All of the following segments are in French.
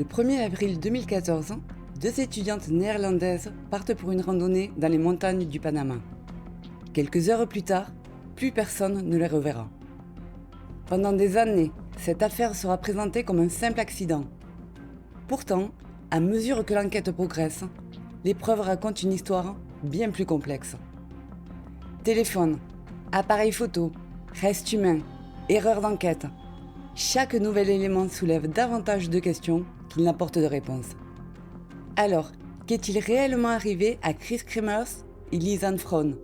Le 1er avril 2014, deux étudiantes néerlandaises partent pour une randonnée dans les montagnes du Panama. Quelques heures plus tard, plus personne ne les reverra. Pendant des années, cette affaire sera présentée comme un simple accident. Pourtant, à mesure que l'enquête progresse, les preuves racontent une histoire bien plus complexe. Téléphone, appareil photo, reste humain, erreur d'enquête. Chaque nouvel élément soulève davantage de questions qu'il n'apporte de réponses. Alors, qu'est-il réellement arrivé à Chris Kremers et Lisanne Frohn?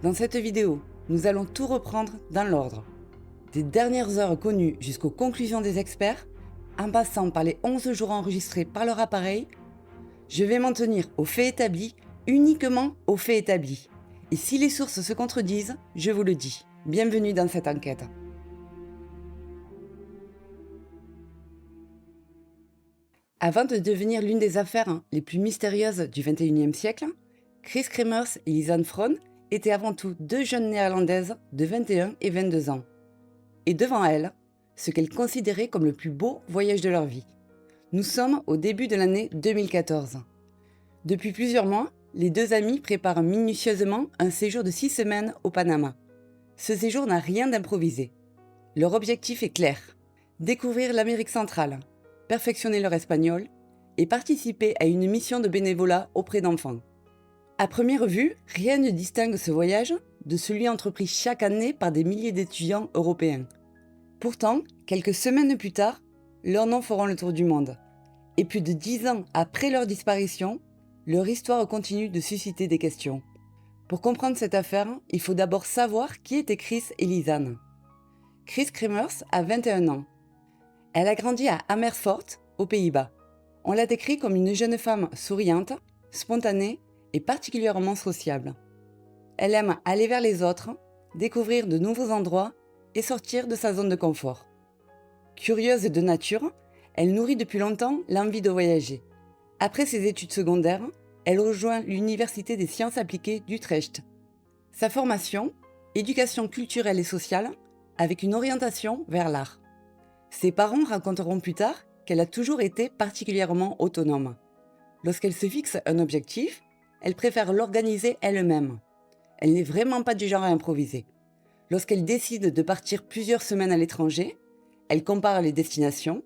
Dans cette vidéo, nous allons tout reprendre dans l'ordre. Des dernières heures connues jusqu'aux conclusions des experts, en passant par les 11 jours enregistrés par leur appareil, je vais m'en tenir aux faits établis, uniquement aux faits établis. Et si les sources se contredisent, je vous le dis, bienvenue dans cette enquête. Avant de devenir l'une des affaires les plus mystérieuses du XXIe siècle, Chris Kremers et Lisanne Frohn étaient avant tout deux jeunes néerlandaises de 21 et 22 ans. Et devant elles, ce qu'elles considéraient comme le plus beau voyage de leur vie. Nous sommes au début de l'année 2014. Depuis plusieurs mois, les deux amies préparent minutieusement un séjour de 6 semaines au Panama. Ce séjour n'a rien d'improvisé. Leur objectif est clair, découvrir l'Amérique centrale, perfectionner leur espagnol et participer à une mission de bénévolat auprès d'enfants. À première vue, rien ne distingue ce voyage de celui entrepris chaque année par des milliers d'étudiants européens. Pourtant, quelques semaines plus tard, leurs noms feront le tour du monde. Et plus de 10 ans après leur disparition, leur histoire continue de susciter des questions. Pour comprendre cette affaire, il faut d'abord savoir qui étaient Chris et Lisanne. Chris Kremers a 21 ans. Elle a grandi à Amersfoort, aux Pays-Bas. On l'a décrit comme une jeune femme souriante, spontanée et particulièrement sociable. Elle aime aller vers les autres, découvrir de nouveaux endroits et sortir de sa zone de confort. Curieuse de nature, elle nourrit depuis longtemps l'envie de voyager. Après ses études secondaires, elle rejoint l'Université des sciences appliquées d'Utrecht. Sa formation, éducation culturelle et sociale, avec une orientation vers l'art. Ses parents raconteront plus tard qu'elle a toujours été particulièrement autonome. Lorsqu'elle se fixe un objectif, elle préfère l'organiser elle-même. Elle n'est vraiment pas du genre à improviser. Lorsqu'elle décide de partir plusieurs semaines à l'étranger, elle compare les destinations,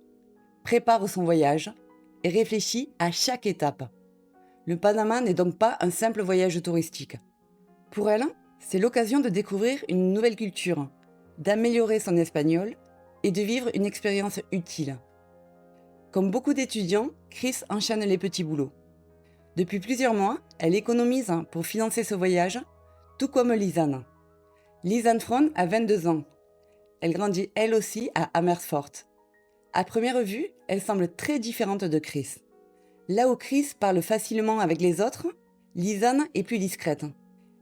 prépare son voyage et réfléchit à chaque étape. Le Panama n'est donc pas un simple voyage touristique. Pour elle, c'est l'occasion de découvrir une nouvelle culture, d'améliorer son espagnol et de vivre une expérience utile. Comme beaucoup d'étudiants, Chris enchaîne les petits boulots. Depuis plusieurs mois, elle économise pour financer ce voyage, tout comme Lisanne. Lisanne Frohn a 22 ans. Elle grandit elle aussi à Amersfoort. À première vue, elle semble très différente de Chris. Là où Chris parle facilement avec les autres, Lisanne est plus discrète.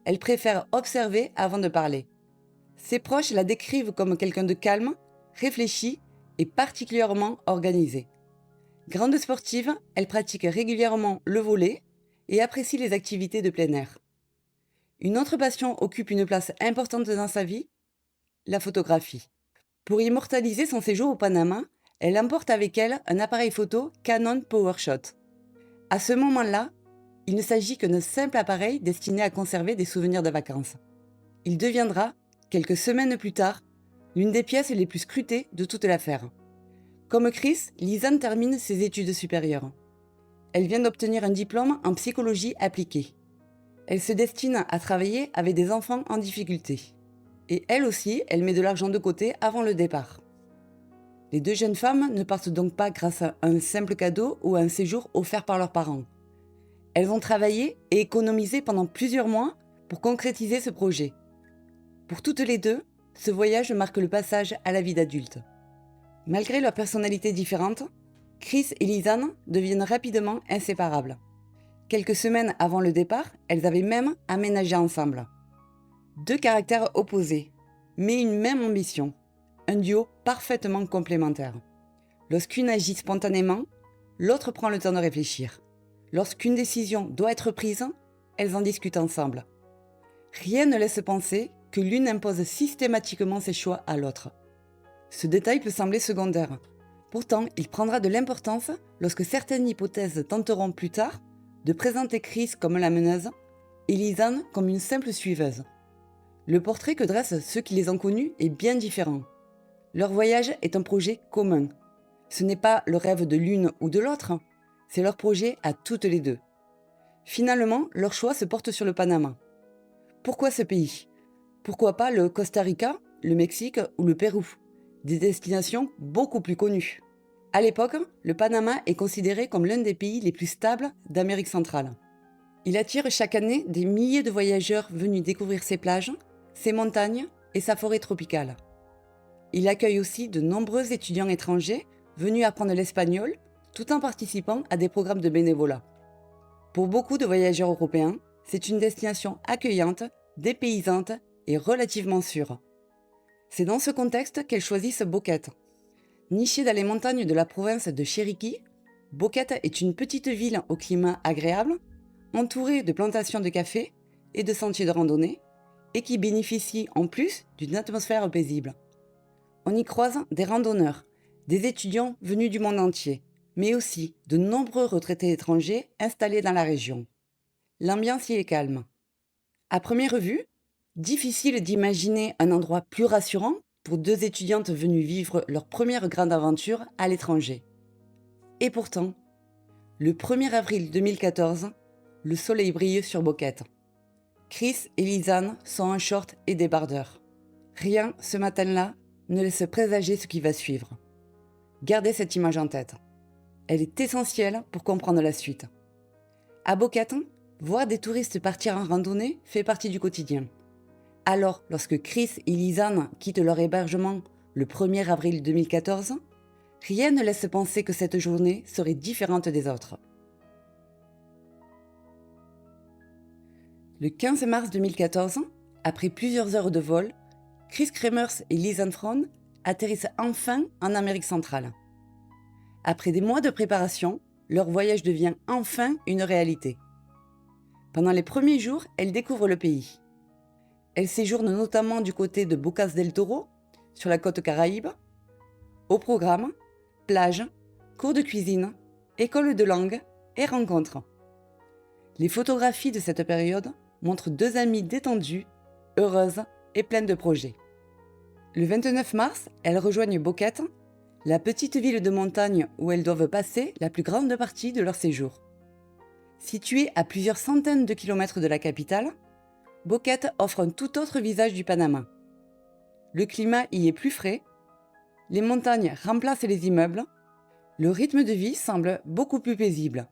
Elle préfère observer avant de parler. Ses proches la décrivent comme quelqu'un de calme, réfléchi et particulièrement organisée. Grande sportive, elle pratique régulièrement le volley et apprécie les activités de plein air. Une autre passion occupe une place importante dans sa vie, la photographie. Pour immortaliser son séjour au Panama, elle emporte avec elle un appareil photo Canon PowerShot. À ce moment-là, il ne s'agit que d'un simple appareil destiné à conserver des souvenirs de vacances. Il deviendra, quelques semaines plus tard, l'une des pièces les plus scrutées de toute l'affaire. Comme Chris, Lisanne termine ses études supérieures. Elle vient d'obtenir un diplôme en psychologie appliquée. Elle se destine à travailler avec des enfants en difficulté. Et elle aussi, elle met de l'argent de côté avant le départ. Les deux jeunes femmes ne partent donc pas grâce à un simple cadeau ou à un séjour offert par leurs parents. Elles ont travaillé et économisé pendant plusieurs mois pour concrétiser ce projet. Pour toutes les deux, ce voyage marque le passage à la vie d'adulte. Malgré leurs personnalités différentes, Chris et Lisanne deviennent rapidement inséparables. Quelques semaines avant le départ, elles avaient même aménagé ensemble. Deux caractères opposés, mais une même ambition. Un duo parfaitement complémentaire. Lorsqu'une agit spontanément, l'autre prend le temps de réfléchir. Lorsqu'une décision doit être prise, elles en discutent ensemble. Rien ne laisse penser que l'une impose systématiquement ses choix à l'autre. Ce détail peut sembler secondaire. Pourtant, il prendra de l'importance lorsque certaines hypothèses tenteront plus tard de présenter Chris comme la meneuse et Lisanne comme une simple suiveuse. Le portrait que dressent ceux qui les ont connus est bien différent. Leur voyage est un projet commun. Ce n'est pas le rêve de l'une ou de l'autre, c'est leur projet à toutes les deux. Finalement, leur choix se porte sur le Panama. Pourquoi ce pays? Pourquoi pas le Costa Rica, le Mexique ou le Pérou? Des destinations beaucoup plus connues. À l'époque, le Panama est considéré comme l'un des pays les plus stables d'Amérique centrale. Il attire chaque année des milliers de voyageurs venus découvrir ses plages, ses montagnes et sa forêt tropicale. Il accueille aussi de nombreux étudiants étrangers venus apprendre l'espagnol tout en participant à des programmes de bénévolat. Pour beaucoup de voyageurs européens, c'est une destination accueillante, dépaysante et relativement sûre. C'est dans ce contexte qu'elles choisissent Boquete. Nichée dans les montagnes de la province de Chiriquí, Boquete est une petite ville au climat agréable, entourée de plantations de café et de sentiers de randonnée, et qui bénéficie en plus d'une atmosphère paisible. On y croise des randonneurs, des étudiants venus du monde entier, mais aussi de nombreux retraités étrangers installés dans la région. L'ambiance y est calme. À première vue, difficile d'imaginer un endroit plus rassurant pour deux étudiantes venues vivre leur première grande aventure à l'étranger. Et pourtant, le 1er avril 2014, le soleil brille sur Boquete. Chris et Lisanne sont en short et débardeur. Rien, ce matin-là, ne laisse présager ce qui va suivre. Gardez cette image en tête. Elle est essentielle pour comprendre la suite. À Boquete, voir des touristes partir en randonnée fait partie du quotidien. Alors, lorsque Chris et Lisanne quittent leur hébergement le 1er avril 2014, rien ne laisse penser que cette journée serait différente des autres. Le 15 mars 2014, après plusieurs heures de vol, Chris Kremers et Lisanne Fron atterrissent enfin en Amérique centrale. Après des mois de préparation, leur voyage devient enfin une réalité. Pendant les premiers jours, elles découvrent le pays. Elles séjournent notamment du côté de Bocas del Toro, sur la côte Caraïbe. Au programme, plage, cours de cuisine, école de langue et rencontres. Les photographies de cette période montrent deux amies détendues, heureuses et pleines de projets. Le 29 mars, elles rejoignent Boquete, la petite ville de montagne où elles doivent passer la plus grande partie de leur séjour. Située à plusieurs centaines de kilomètres de la capitale, Boquete offre un tout autre visage du Panama. Le climat y est plus frais, les montagnes remplacent les immeubles, le rythme de vie semble beaucoup plus paisible.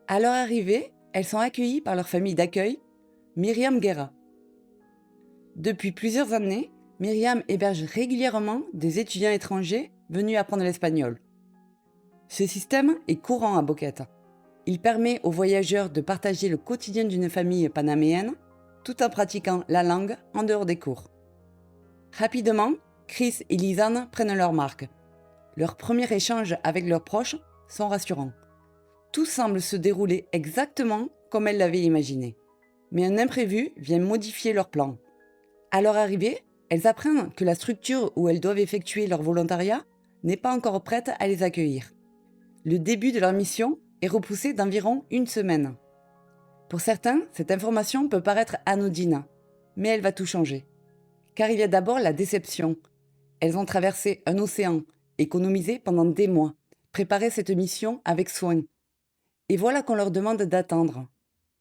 À leur arrivée, elles sont accueillies par leur famille d'accueil, Myriam Guerra. Depuis plusieurs années, Myriam héberge régulièrement des étudiants étrangers venus apprendre l'espagnol. Ce système est courant à Boquete. Il permet aux voyageurs de partager le quotidien d'une famille panaméenne tout en pratiquant la langue en dehors des cours. Rapidement, Chris et Lisanne prennent leur marque. Leurs premiers échanges avec leurs proches sont rassurants. Tout semble se dérouler exactement comme elles l'avaient imaginé. Mais un imprévu vient modifier leurs plans. À leur arrivée, elles apprennent que la structure où elles doivent effectuer leur volontariat n'est pas encore prête à les accueillir. Le début de leur mission est repoussé d'environ une semaine. Pour certains, cette information peut paraître anodine, mais elle va tout changer. Car il y a d'abord la déception. Elles ont traversé un océan, économisé pendant des mois, préparé cette mission avec soin. Et voilà qu'on leur demande d'attendre.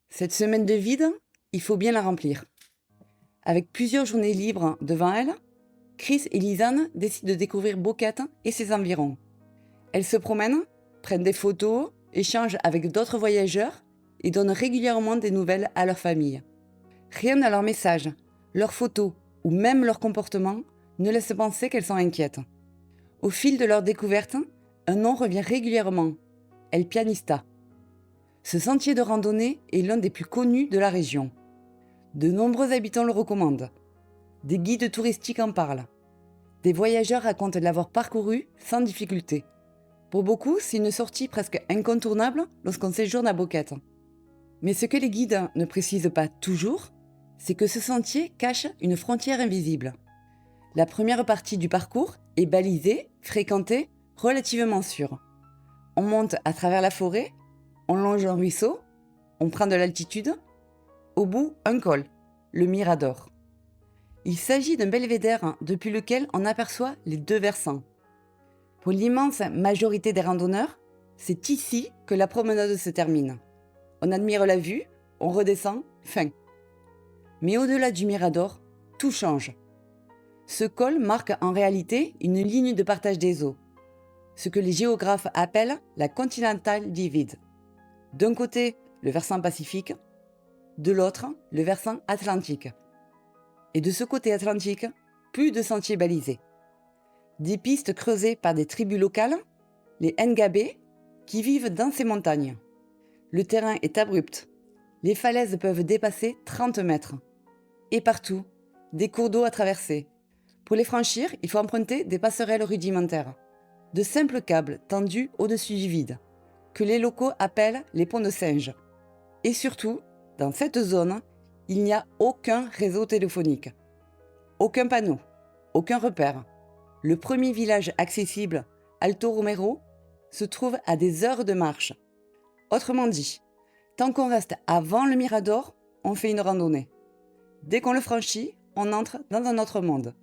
Cette semaine de vide, il faut bien la remplir. Avec plusieurs journées libres devant elles, Chris et Lisanne décident de découvrir Boquete et ses environs. Elles se promènent, prennent des photos, échangent avec d'autres voyageurs et donnent régulièrement des nouvelles à leur famille. Rien dans leurs messages, leurs photos ou même leur comportement ne laisse penser qu'elles sont inquiètes. Au fil de leur découverte, un nom revient régulièrement, El Pianista. Ce sentier de randonnée est l'un des plus connus de la région. De nombreux habitants le recommandent. Des guides touristiques en parlent. Des voyageurs racontent l'avoir parcouru sans difficulté. Pour beaucoup, c'est une sortie presque incontournable lorsqu'on séjourne à Boquete. Mais ce que les guides ne précisent pas toujours, c'est que ce sentier cache une frontière invisible. La première partie du parcours est balisée, fréquentée relativement sûr. On monte à travers la forêt, on longe un ruisseau, on prend de l'altitude. Au bout, un col, le Mirador. Il s'agit d'un belvédère depuis lequel on aperçoit les deux versants. Pour l'immense majorité des randonneurs, c'est ici que la promenade se termine. On admire la vue, on redescend, fin. Mais au-delà du Mirador, tout change. Ce col marque en réalité une ligne de partage des eaux, ce que les géographes appellent la Continental Divide. D'un côté, le versant pacifique, de l'autre, le versant atlantique. Et de ce côté atlantique, plus de sentiers balisés. Des pistes creusées par des tribus locales, les Ngabé, qui vivent dans ces montagnes. Le terrain est abrupt. Les falaises peuvent dépasser 30 mètres. Et partout, des cours d'eau à traverser. Pour les franchir, il faut emprunter des passerelles rudimentaires. De simples câbles tendus au-dessus du vide, que les locaux appellent les ponts de singe. Et surtout, dans cette zone, il n'y a aucun réseau téléphonique. Aucun panneau, aucun repère. Le premier village accessible, Alto Romero, se trouve à des heures de marche. Autrement dit, tant qu'on reste avant le Mirador, on fait une randonnée. Dès qu'on le franchit, on entre dans un autre monde.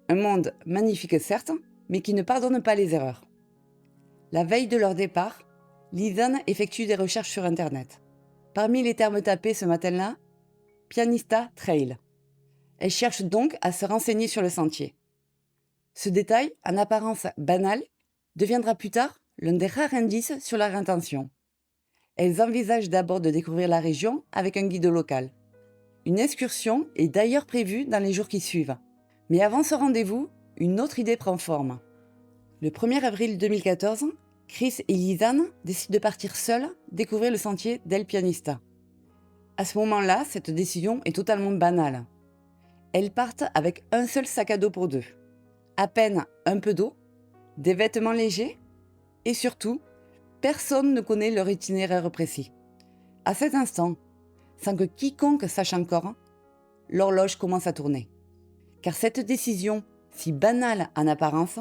Un monde magnifique certes, mais qui ne pardonne pas les erreurs. La veille de leur départ, Lisanne effectue des recherches sur Internet. Parmi les termes tapés ce matin-là, Pianista Trail. Elle cherche donc à se renseigner sur le sentier. Ce détail, en apparence banal, deviendra plus tard l'un des rares indices sur leur intention. Elles envisagent d'abord de découvrir la région avec un guide local. Une excursion est d'ailleurs prévue dans les jours qui suivent. Mais avant ce rendez-vous, une autre idée prend forme. Le 1er avril 2014, Chris et Lisanne décident de partir seuls découvrir le sentier d'El Pianista. À ce moment-là, cette décision est totalement banale. Elles partent avec un seul sac à dos pour deux. À peine un peu d'eau, des vêtements légers et surtout, personne ne connaît leur itinéraire précis. À cet instant, sans que quiconque sache encore, l'horloge commence à tourner. Car cette décision, si banale en apparence,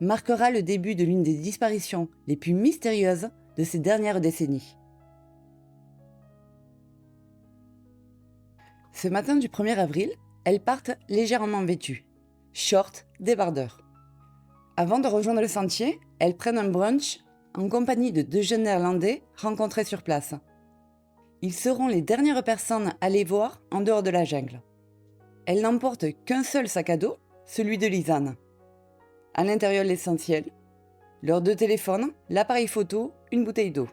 marquera le début de l'une des disparitions les plus mystérieuses de ces dernières décennies. Ce matin du 1er avril, elles partent légèrement vêtues, short, débardeur. Avant de rejoindre le sentier, elles prennent un brunch en compagnie de deux jeunes néerlandais rencontrés sur place. Ils seront les dernières personnes à les voir en dehors de la jungle. Elles n'emportent qu'un seul sac à dos, celui de Lisanne. À l'intérieur, l'essentiel, leurs deux téléphones, l'appareil photo, une bouteille d'eau.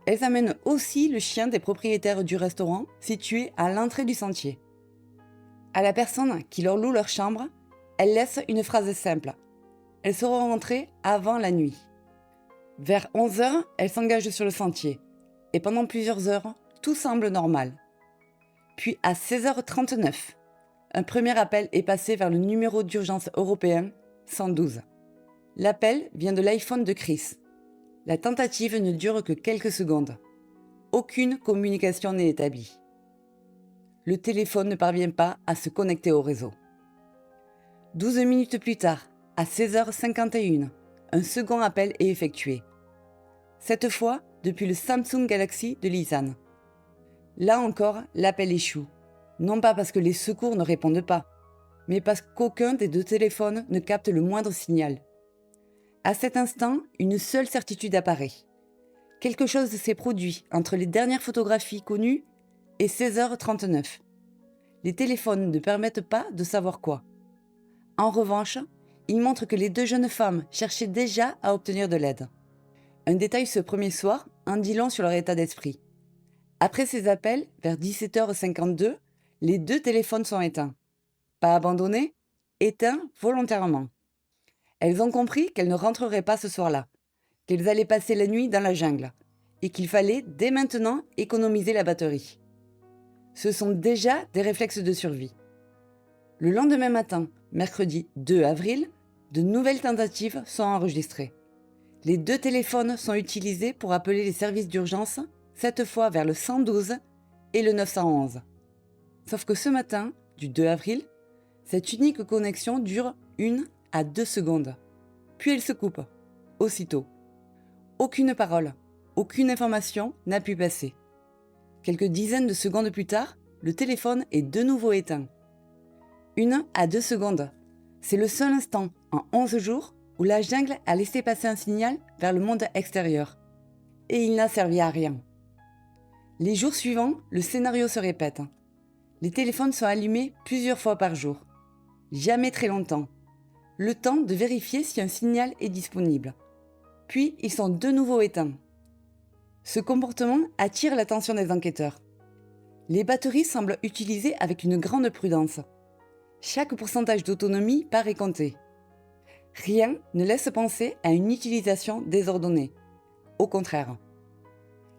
Elles amènent aussi le chien des propriétaires du restaurant situé à l'entrée du sentier. À la personne qui leur loue leur chambre, elles laissent une phrase simple. Elles seront rentrées avant la nuit. Vers 11h, elles s'engagent sur le sentier. Et pendant plusieurs heures, tout semble normal. Puis à 16h39, un premier appel est passé vers le numéro d'urgence européen 112. L'appel vient de l'iPhone de Chris. La tentative ne dure que quelques secondes. Aucune communication n'est établie. Le téléphone ne parvient pas à se connecter au réseau. 12 minutes plus tard, à 16h51, un second appel est effectué. Cette fois, depuis le Samsung Galaxy de Lisanne. Là encore, l'appel échoue. Non pas parce que les secours ne répondent pas, mais parce qu'aucun des deux téléphones ne capte le moindre signal. À cet instant, une seule certitude apparaît. Quelque chose s'est produit entre les dernières photographies connues et 16h39. Les téléphones ne permettent pas de savoir quoi. En revanche, ils montrent que les deux jeunes femmes cherchaient déjà à obtenir de l'aide. Un détail ce premier soir en dit long sur leur état d'esprit. Après ces appels, vers 17h52, les deux téléphones sont éteints. Pas abandonnés, éteints volontairement. Elles ont compris qu'elles ne rentreraient pas ce soir-là, qu'elles allaient passer la nuit dans la jungle, et qu'il fallait dès maintenant économiser la batterie. Ce sont déjà des réflexes de survie. Le lendemain matin, mercredi 2 avril, de nouvelles tentatives sont enregistrées. Les deux téléphones sont utilisés pour appeler les services d'urgence, cette fois vers le 112 et le 911. Sauf que ce matin, du 2 avril, cette unique connexion dure 1 à 2 secondes. Puis elle se coupe. aussitôt. Aucune parole, aucune information n'a pu passer. Quelques dizaines de secondes plus tard, le téléphone est de nouveau éteint. 1 à 2 secondes, c'est le seul instant en 11 jours où la jungle a laissé passer un signal vers le monde extérieur. Et il n'a servi à rien. Les jours suivants, le scénario se répète. Les téléphones sont allumés plusieurs fois par jour. Jamais très longtemps. Le temps de vérifier si un signal est disponible. Puis, ils sont de nouveau éteints. Ce comportement attire l'attention des enquêteurs. Les batteries semblent utilisées avec une grande prudence. Chaque pourcentage d'autonomie paraît compter. Rien ne laisse penser à une utilisation désordonnée. Au contraire.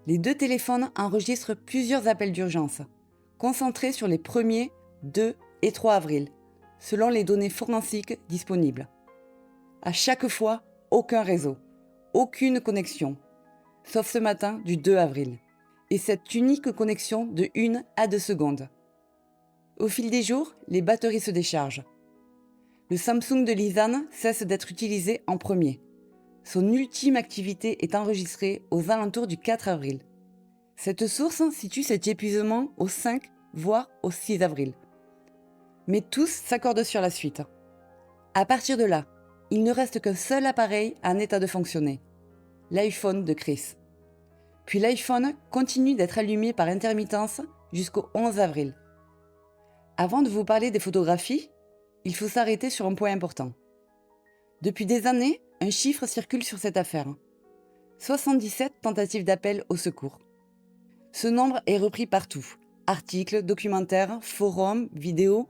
Les 2 téléphones enregistrent plusieurs appels d'urgence, concentrés sur les 1er, 2 et 3 avril, selon les données forensiques disponibles. À chaque fois, aucun réseau, aucune connexion, sauf ce matin du 2 avril, et cette unique connexion de 1 à 2 secondes. Au fil des jours, les batteries se déchargent. Le Samsung de Lisanne cesse d'être utilisé en premier. Son ultime activité est enregistrée aux alentours du 4 avril. Cette source situe cet épuisement au 5, voire au 6 avril. Mais tous s'accordent sur la suite. À partir de là, il ne reste qu'un seul appareil en état de fonctionner, l'iPhone de Chris. Puis l'iPhone continue d'être allumé par intermittence jusqu'au 11 avril. Avant de vous parler des photographies, il faut s'arrêter sur un point important. Depuis des années, un chiffre circule sur cette affaire. 77 tentatives d'appel au secours. Ce nombre est repris partout. Articles, documentaires, forums, vidéos.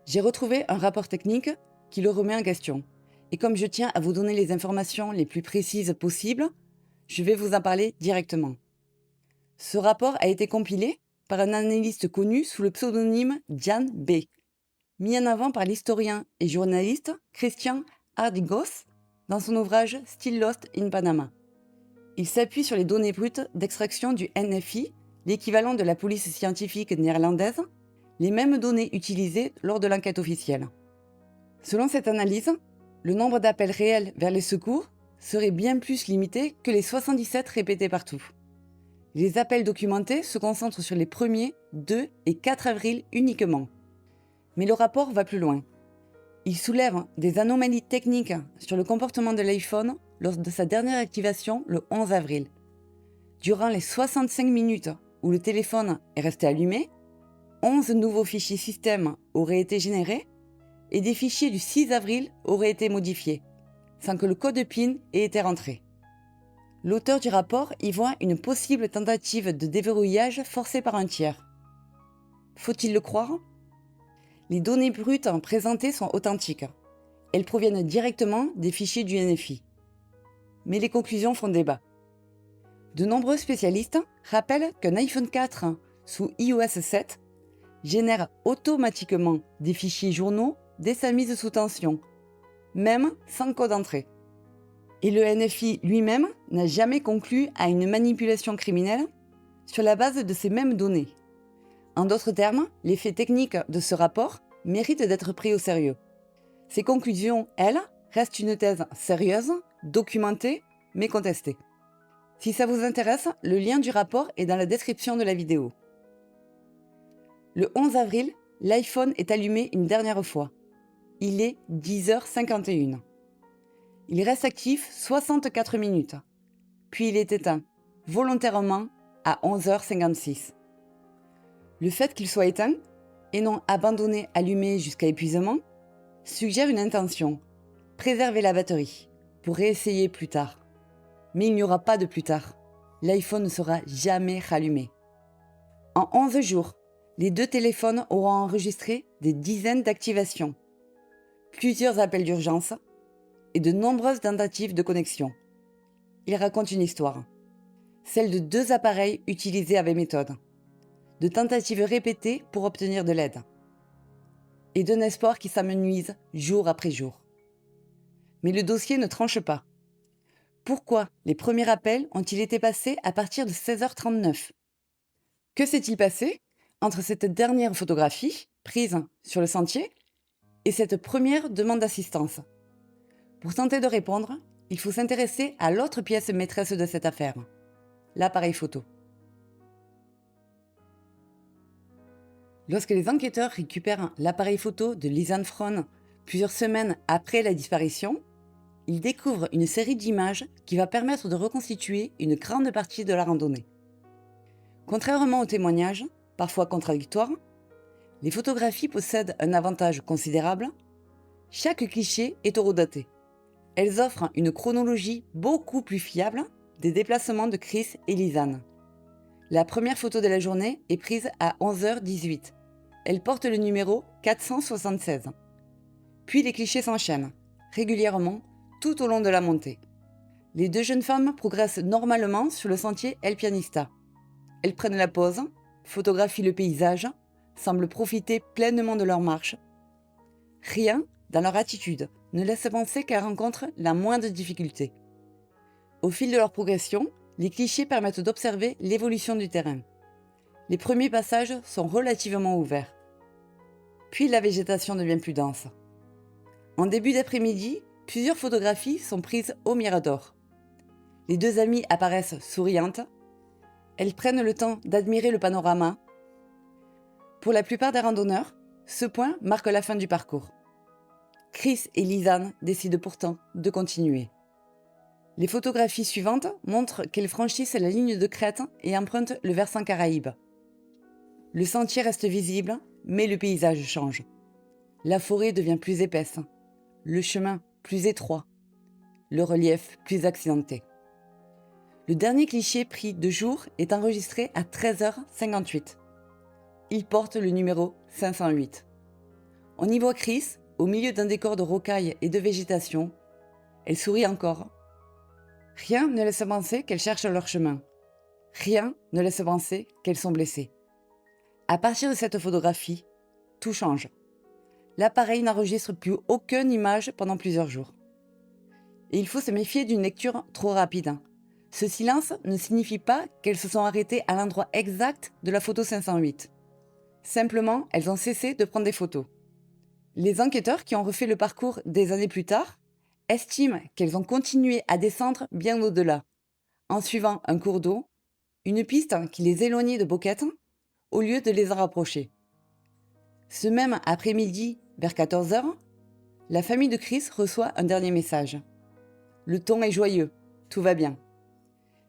J'ai retrouvé un rapport technique qui le remet en question. Et comme je tiens à vous donner les informations les plus précises possibles, je vais vous en parler directement. Ce rapport a été compilé par un analyste connu sous le pseudonyme Jan B., mis en avant par l'historien et journaliste Christian Hardigos dans son ouvrage Still Lost in Panama. Il s'appuie sur les données brutes d'extraction du NFI, l'équivalent de la police scientifique néerlandaise, les mêmes données utilisées lors de l'enquête officielle. Selon cette analyse, le nombre d'appels réels vers les secours serait bien plus limité que les 77 répétés partout. Les appels documentés se concentrent sur les 1er, 2 et 4 avril uniquement. Mais le rapport va plus loin. Il soulève des anomalies techniques sur le comportement de l'iPhone lors de sa dernière activation le 11 avril. Durant les 65 minutes où le téléphone est resté allumé, 11 nouveaux fichiers système auraient été générés et des fichiers du 6 avril auraient été modifiés, sans que le code PIN ait été rentré. L'auteur du rapport y voit une possible tentative de déverrouillage forcée par un tiers. Faut-il le croire ? Les données brutes présentées sont authentiques. Elles proviennent directement des fichiers du NFI. Mais les conclusions font débat. De nombreux spécialistes rappellent qu'un iPhone 4 sous iOS 7 génère automatiquement des fichiers journaux dès sa mise sous tension, même sans code entrée. Et le NFI lui-même n'a jamais conclu à une manipulation criminelle sur la base de ces mêmes données. En d'autres termes, les faits techniques de ce rapport méritent d'être pris au sérieux. Ces conclusions, elles, restent une thèse sérieuse, documentée, mais contestée. Si ça vous intéresse, le lien du rapport est dans la description de la vidéo. Le 11 avril, l'iPhone est allumé une dernière fois. Il est 10h51. Il reste actif 64 minutes. Puis il est éteint, volontairement, à 11h56. Le fait qu'il soit éteint, et non abandonné allumé jusqu'à épuisement, suggère une intention, préserver la batterie, pour réessayer plus tard. Mais il n'y aura pas de plus tard. L'iPhone ne sera jamais rallumé. En 11 jours, les 2 téléphones auront enregistré des dizaines d'activations, plusieurs appels d'urgence et de nombreuses tentatives de connexion. Il raconte une histoire, celle de 2 appareils utilisés avec méthode, de tentatives répétées pour obtenir de l'aide, et d'un espoir qui s'amenuise jour après jour. Mais le dossier ne tranche pas. Pourquoi les premiers appels ont-ils été passés à partir de 16h39 ? Que s'est-il passé entre cette dernière photographie, prise sur le sentier, et cette première demande d'assistance ? Pour tenter de répondre, il faut s'intéresser à l'autre pièce maîtresse de cette affaire, l'appareil photo. Lorsque les enquêteurs récupèrent l'appareil photo de Lisanne Fron plusieurs semaines après la disparition, ils découvrent une série d'images qui va permettre de reconstituer une grande partie de la randonnée. Contrairement aux témoignages, parfois contradictoires, les photographies possèdent un avantage considérable. Chaque cliché est horodaté. Elles offrent une chronologie beaucoup plus fiable des déplacements de Chris et Lisanne. La première photo de la journée est prise à 11h18. Elle porte le numéro 476. Puis les clichés s'enchaînent, régulièrement, tout au long de la montée. Les deux jeunes femmes progressent normalement sur le sentier El Pianista. Elles prennent la pause, photographient le paysage, semblent profiter pleinement de leur marche. Rien, dans leur attitude, ne laisse penser qu'elles rencontrent la moindre difficulté. Au fil de leur progression, les clichés permettent d'observer l'évolution du terrain. Les premiers passages sont relativement ouverts. Puis la végétation devient plus dense. En début d'après-midi, plusieurs photographies sont prises au Mirador. Les deux amies apparaissent souriantes. Elles prennent le temps d'admirer le panorama. Pour la plupart des randonneurs, ce point marque la fin du parcours. Chris et Lisanne décident pourtant de continuer. Les photographies suivantes montrent qu'elles franchissent la ligne de crête et empruntent le versant Caraïbe. Le sentier reste visible, mais le paysage change. La forêt devient plus épaisse, le chemin plus étroit, le relief plus accidenté. Le dernier cliché pris de jour est enregistré à 13h58. Il porte le numéro 508. On y voit Chris, au milieu d'un décor de rocailles et de végétation. Elle sourit encore. Rien ne laisse penser qu'elles cherchent leur chemin. Rien ne laisse penser qu'elles sont blessées. À partir de cette photographie, tout change. L'appareil n'enregistre plus aucune image pendant plusieurs jours. Et il faut se méfier d'une lecture trop rapide. Ce silence ne signifie pas qu'elles se sont arrêtées à l'endroit exact de la photo 508. Simplement, elles ont cessé de prendre des photos. Les enquêteurs qui ont refait le parcours des années plus tard estiment qu'elles ont continué à descendre bien au-delà, en suivant un cours d'eau, une piste qui les éloignait de Boquete, au lieu de les en rapprocher. Ce même après-midi, vers 14h, la famille de Chris reçoit un dernier message. Le ton est joyeux, tout va bien.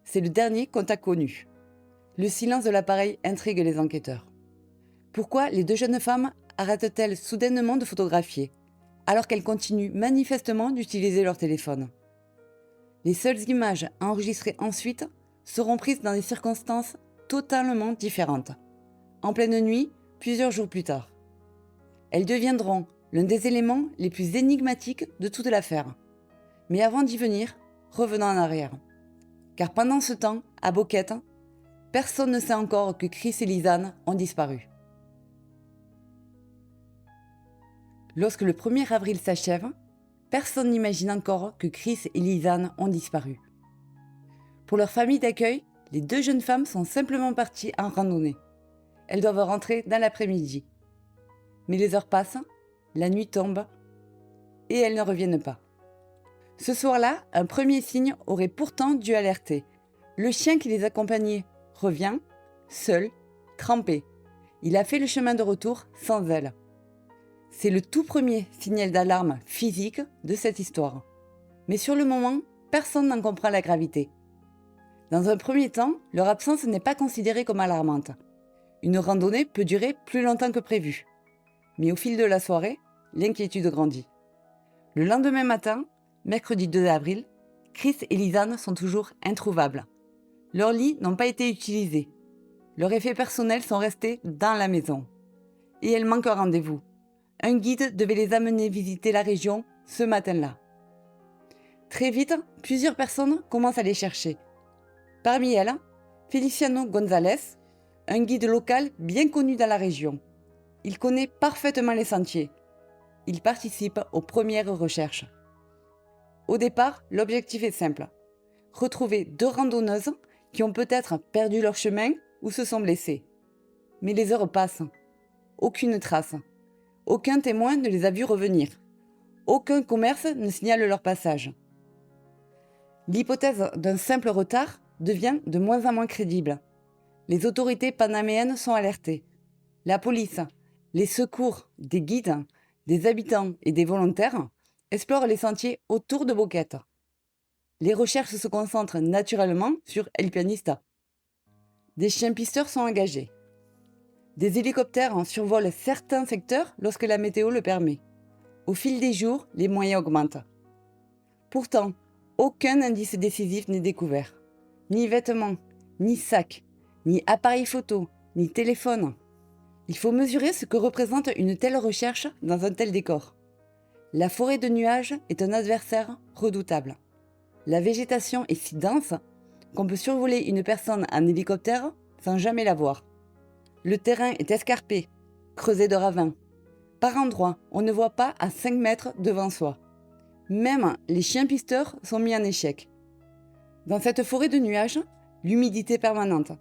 C'est le dernier contact connu. Le silence de l'appareil intrigue les enquêteurs. Pourquoi les deux jeunes femmes arrêtent-elles soudainement de photographier, alors qu'elles continuent manifestement d'utiliser leur téléphone? Les seules images enregistrées ensuite seront prises dans des circonstances totalement différentes, en pleine nuit, plusieurs jours plus tard. Elles deviendront l'un des éléments les plus énigmatiques de toute l'affaire. Mais avant d'y venir, revenons en arrière. Car pendant ce temps, à Boquete, personne ne sait encore que Chris et Lisanne ont disparu. Lorsque le 1er avril s'achève, personne n'imagine encore que Chris et Lisanne ont disparu. Pour leur famille d'accueil, les deux jeunes femmes sont simplement parties en randonnée. Elles doivent rentrer dans l'après-midi. Mais les heures passent, la nuit tombe, et elles ne reviennent pas. Ce soir-là, un premier signe aurait pourtant dû alerter. Le chien qui les accompagnait revient, seul, trempé. Il a fait le chemin de retour sans elles. C'est le tout premier signal d'alarme physique de cette histoire. Mais sur le moment, personne n'en comprend la gravité. Dans un premier temps, leur absence n'est pas considérée comme alarmante. Une randonnée peut durer plus longtemps que prévu. Mais au fil de la soirée, l'inquiétude grandit. Le lendemain matin, mercredi 2 avril, Chris et Lisanne sont toujours introuvables. Leurs lits n'ont pas été utilisés. Leurs effets personnels sont restés dans la maison. Et elles manquent un rendez-vous. Un guide devait les amener visiter la région ce matin-là. Très vite, plusieurs personnes commencent à les chercher. Parmi elles, Feliciano González, un guide local bien connu dans la région. Il connaît parfaitement les sentiers. Il participe aux premières recherches. Au départ, l'objectif est simple. Retrouver deux randonneuses qui ont peut-être perdu leur chemin ou se sont blessées. Mais les heures passent. Aucune trace. Aucun témoin ne les a vus revenir. Aucun commerce ne signale leur passage. L'hypothèse d'un simple retard devient de moins en moins crédible. Les autorités panaméennes sont alertées. La police, les secours, des guides, des habitants et des volontaires explorent les sentiers autour de Boquete. Les recherches se concentrent naturellement sur El Pianista. Des chiens pisteurs sont engagés. Des hélicoptères survolent certains secteurs lorsque la météo le permet. Au fil des jours, les moyens augmentent. Pourtant, aucun indice décisif n'est découvert. Ni vêtements, ni sacs, ni appareil photo, ni téléphone. Il faut mesurer ce que représente une telle recherche dans un tel décor. La forêt de nuages est un adversaire redoutable. La végétation est si dense qu'on peut survoler une personne en hélicoptère sans jamais la voir. Le terrain est escarpé, creusé de ravins. Par endroits, on ne voit pas à 5 mètres devant soi. Même les chiens pisteurs sont mis en échec. Dans cette forêt de nuages, l'humidité permanente,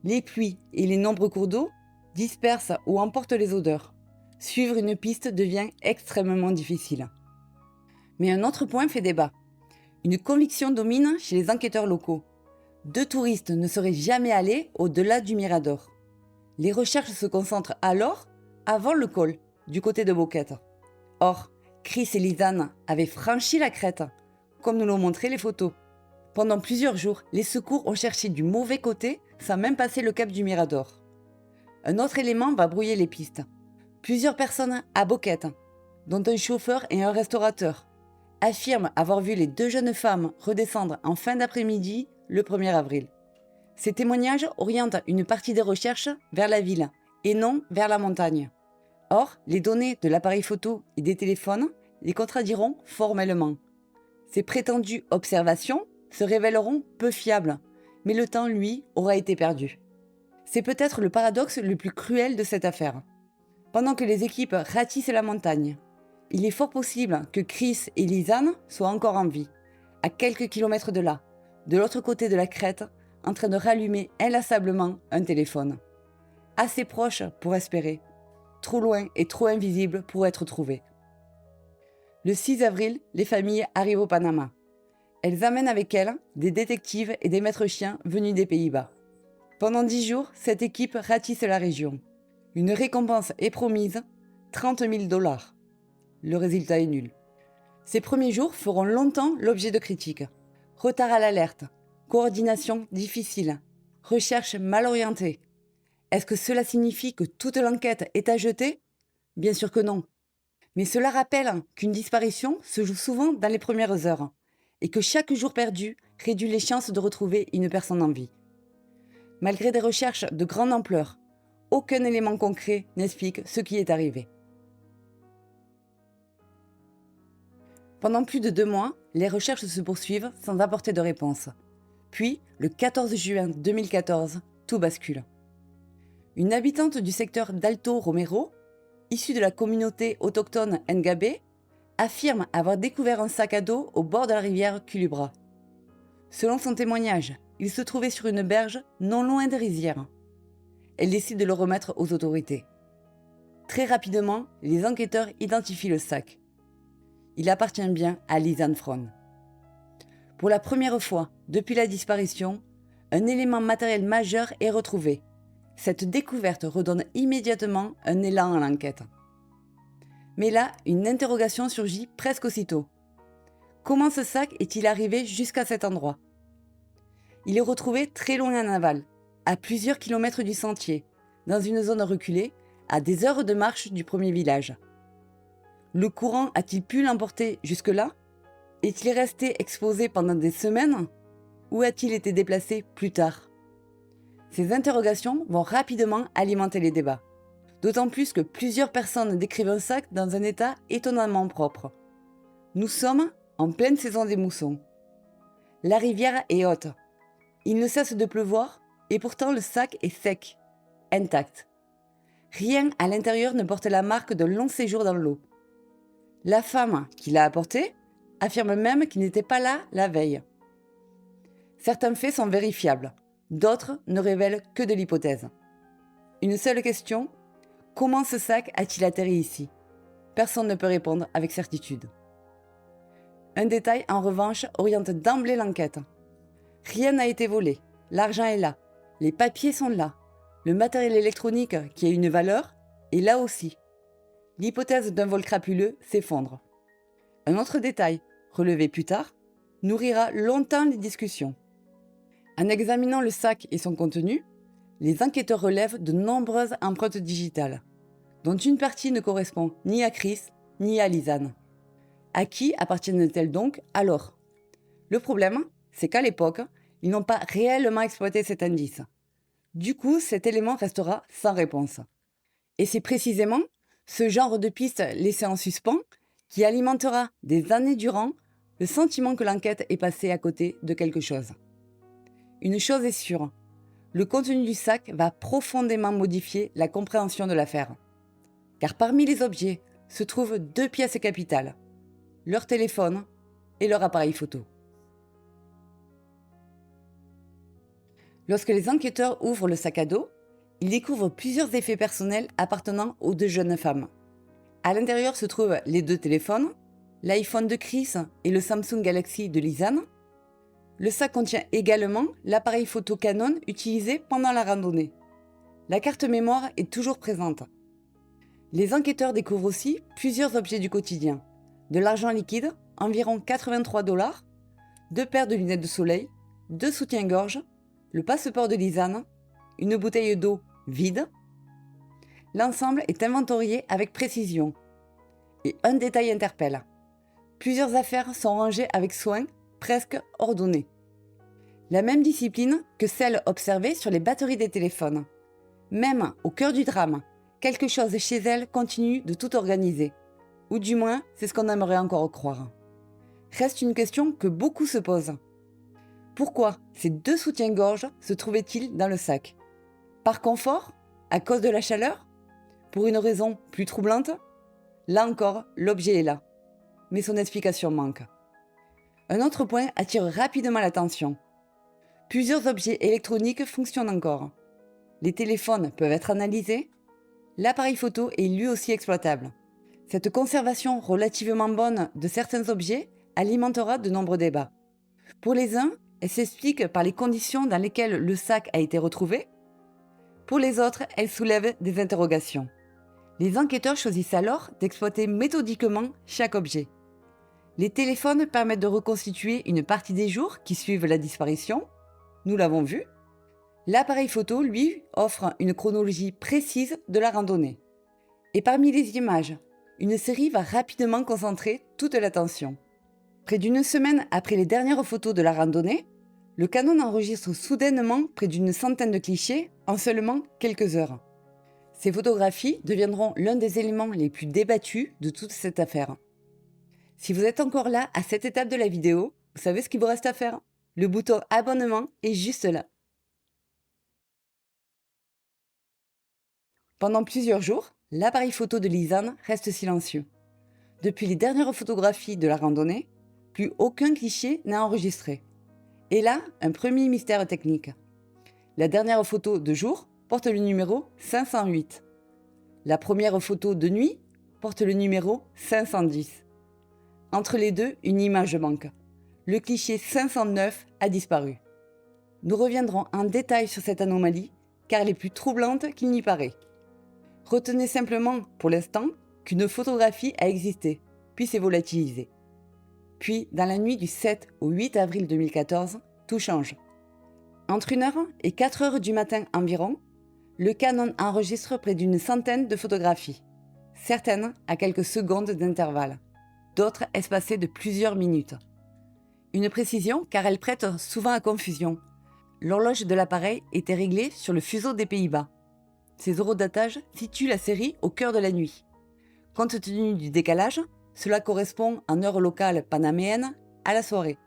les pluies et les nombreux cours d'eau dispersent ou emportent les odeurs. Suivre une piste devient extrêmement difficile. Mais un autre point fait débat. Une conviction domine chez les enquêteurs locaux. 2 touristes ne seraient jamais allés au-delà du Mirador. Les recherches se concentrent alors avant le col, du côté de Boquete. Or, Chris et Lisanne avaient franchi la crête, comme nous l'ont montré les photos. Pendant plusieurs jours, les secours ont cherché du mauvais côté sans même passer le cap du Mirador. Un autre élément va brouiller les pistes. Plusieurs personnes à Boquete, dont un chauffeur et un restaurateur, affirment avoir vu les 2 jeunes femmes redescendre en fin d'après-midi le 1er avril. Ces témoignages orientent une partie des recherches vers la ville et non vers la montagne. Or, les données de l'appareil photo et des téléphones les contrediront formellement. Ces prétendues observations se révéleront peu fiables, mais le temps, lui, aura été perdu. C'est peut-être le paradoxe le plus cruel de cette affaire. Pendant que les équipes ratissent la montagne, il est fort possible que Chris et Lisanne soient encore en vie, à quelques kilomètres de là, de l'autre côté de la crête, en train de rallumer inlassablement un téléphone. Assez proche pour espérer, trop loin et trop invisible pour être trouvés. Le 6 avril, les familles arrivent au Panama. Elles amènent avec elles des détectives et des maîtres chiens venus des Pays-Bas. Pendant 10 jours, cette équipe ratisse la région. Une récompense est promise, 30 000 $. Le résultat est nul. Ces premiers jours feront longtemps l'objet de critiques. Retard à l'alerte, coordination difficile, recherche mal orientée. Est-ce que cela signifie que toute l'enquête est à jeter ? Bien sûr que non. Mais cela rappelle qu'une disparition se joue souvent dans les premières heures et que chaque jour perdu réduit les chances de retrouver une personne en vie. Malgré des recherches de grande ampleur, aucun élément concret n'explique ce qui est arrivé. Pendant plus de 2 mois, les recherches se poursuivent sans apporter de réponse. Puis, le 14 juin 2014, tout bascule. Une habitante du secteur d'Alto Romero, issue de la communauté autochtone Ngabé, affirme avoir découvert un sac à dos au bord de la rivière Culebra. Selon son témoignage, il se trouvait sur une berge non loin des rizières. Elle décide de le remettre aux autorités. Très rapidement, les enquêteurs identifient le sac. Il appartient bien à Lisanne Fron. Pour la première fois depuis la disparition, un élément matériel majeur est retrouvé. Cette découverte redonne immédiatement un élan à l'enquête. Mais là, une interrogation surgit presque aussitôt. Comment ce sac est-il arrivé jusqu'à cet endroit ? Il est retrouvé très loin en aval, à plusieurs kilomètres du sentier, dans une zone reculée, à des heures de marche du premier village. Le courant a-t-il pu l'emporter jusque-là ? Est-il resté exposé pendant des semaines ? Ou a-t-il été déplacé plus tard ? Ces interrogations vont rapidement alimenter les débats. D'autant plus que plusieurs personnes décrivent un sac dans un état étonnamment propre. Nous sommes en pleine saison des moussons. La rivière est haute. Il ne cesse de pleuvoir et pourtant le sac est sec, intact. Rien à l'intérieur ne porte la marque d'un long séjour dans l'eau. La femme qui l'a apporté affirme même qu'il n'était pas là la veille. Certains faits sont vérifiables, d'autres ne révèlent que de l'hypothèse. Une seule question, comment ce sac a-t-il atterri ici ? Personne ne peut répondre avec certitude. Un détail, en revanche, oriente d'emblée l'enquête. Rien n'a été volé, l'argent est là, les papiers sont là, le matériel électronique qui a une valeur est là aussi. L'hypothèse d'un vol crapuleux s'effondre. Un autre détail, relevé plus tard, nourrira longtemps les discussions. En examinant le sac et son contenu, les enquêteurs relèvent de nombreuses empreintes digitales, dont une partie ne correspond ni à Chris ni à Lisanne. À qui appartiennent-elles donc alors? Le problème, c'est qu'à l'époque, ils n'ont pas réellement exploité cet indice. Du coup, cet élément restera sans réponse. Et c'est précisément ce genre de piste laissée en suspens qui alimentera des années durant le sentiment que l'enquête est passée à côté de quelque chose. Une chose est sûre, le contenu du sac va profondément modifier la compréhension de l'affaire. Car parmi les objets se trouvent 2 pièces capitales, leur téléphone et leur appareil photo. Lorsque les enquêteurs ouvrent le sac à dos, ils découvrent plusieurs effets personnels appartenant aux 2 jeunes femmes. À l'intérieur se trouvent les 2 téléphones, l'iPhone de Chris et le Samsung Galaxy de Lisanne. Le sac contient également l'appareil photo Canon utilisé pendant la randonnée. La carte mémoire est toujours présente. Les enquêteurs découvrent aussi plusieurs objets du quotidien. De l'argent liquide, environ 83 $, 2 paires de lunettes de soleil, 2 soutiens-gorge, le passeport de Lisanne, une bouteille d'eau vide. L'ensemble est inventorié avec précision. Et un détail interpelle. Plusieurs affaires sont rangées avec soin, presque ordonnées. La même discipline que celle observée sur les batteries des téléphones. Même au cœur du drame, quelque chose chez elle continue de tout organiser. Ou du moins, c'est ce qu'on aimerait encore croire. Reste une question que beaucoup se posent. Pourquoi ces 2 soutiens-gorge se trouvaient-ils dans le sac? Par confort? À cause de la chaleur? Pour une raison plus troublante? Là encore, l'objet est là. Mais son explication manque. Un autre point attire rapidement l'attention. Plusieurs objets électroniques fonctionnent encore. Les téléphones peuvent être analysés. L'appareil photo est lui aussi exploitable. Cette conservation relativement bonne de certains objets alimentera de nombreux débats. Pour les uns, elle s'explique par les conditions dans lesquelles le sac a été retrouvé. Pour les autres, elle soulève des interrogations. Les enquêteurs choisissent alors d'exploiter méthodiquement chaque objet. Les téléphones permettent de reconstituer une partie des jours qui suivent la disparition. Nous l'avons vu. L'appareil photo, lui, offre une chronologie précise de la randonnée. Et parmi les images, une série va rapidement concentrer toute l'attention. Près d'une semaine après les dernières photos de la randonnée, le Canon enregistre soudainement près d'une centaine de clichés en seulement quelques heures. Ces photographies deviendront l'un des éléments les plus débattus de toute cette affaire. Si vous êtes encore là à cette étape de la vidéo, vous savez ce qu'il vous reste à faire. Le bouton abonnement est juste là. Pendant plusieurs jours, l'appareil photo de Lisanne reste silencieux. Depuis les dernières photographies de la randonnée, plus aucun cliché n'est enregistré. Et là, un premier mystère technique. La dernière photo de jour porte le numéro 508. La première photo de nuit porte le numéro 510. Entre les deux, une image manque. Le cliché 509 a disparu. Nous reviendrons en détail sur cette anomalie, car elle est plus troublante qu'il n'y paraît. Retenez simplement, pour l'instant, qu'une photographie a existé, puis s'est volatilisée. Puis, dans la nuit du 7 au 8 avril 2014, tout change. Entre 1h et 4h du matin environ, le Canon enregistre près d'une centaine de photographies, certaines à quelques secondes d'intervalle, d'autres espacées de plusieurs minutes. Une précision car elle prête souvent à confusion. L'horloge de l'appareil était réglée sur le fuseau des Pays-Bas. Ces eurodatages situent la série au cœur de la nuit. Compte tenu du décalage, cela correspond en heure locale panaméenne à la soirée.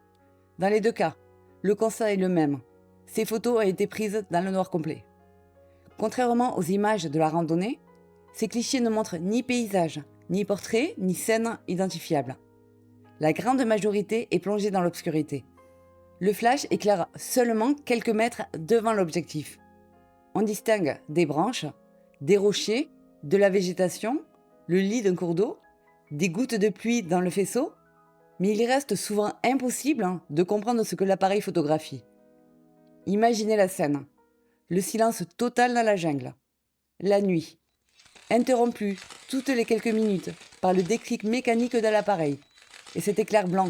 Dans les deux cas, le constat est le même. Ces photos ont été prises dans le noir complet. Contrairement aux images de la randonnée, ces clichés ne montrent ni paysage, ni portrait, ni scène identifiable. La grande majorité est plongée dans l'obscurité. Le flash éclaire seulement quelques mètres devant l'objectif. On distingue des branches, des rochers, de la végétation, le lit d'un cours d'eau, des gouttes de pluie dans le faisceau. Mais il reste souvent impossible de comprendre ce que l'appareil photographie. Imaginez la scène. Le silence total dans la jungle. La nuit. Interrompu toutes les quelques minutes par le déclic mécanique de l'appareil. Et cet éclair blanc,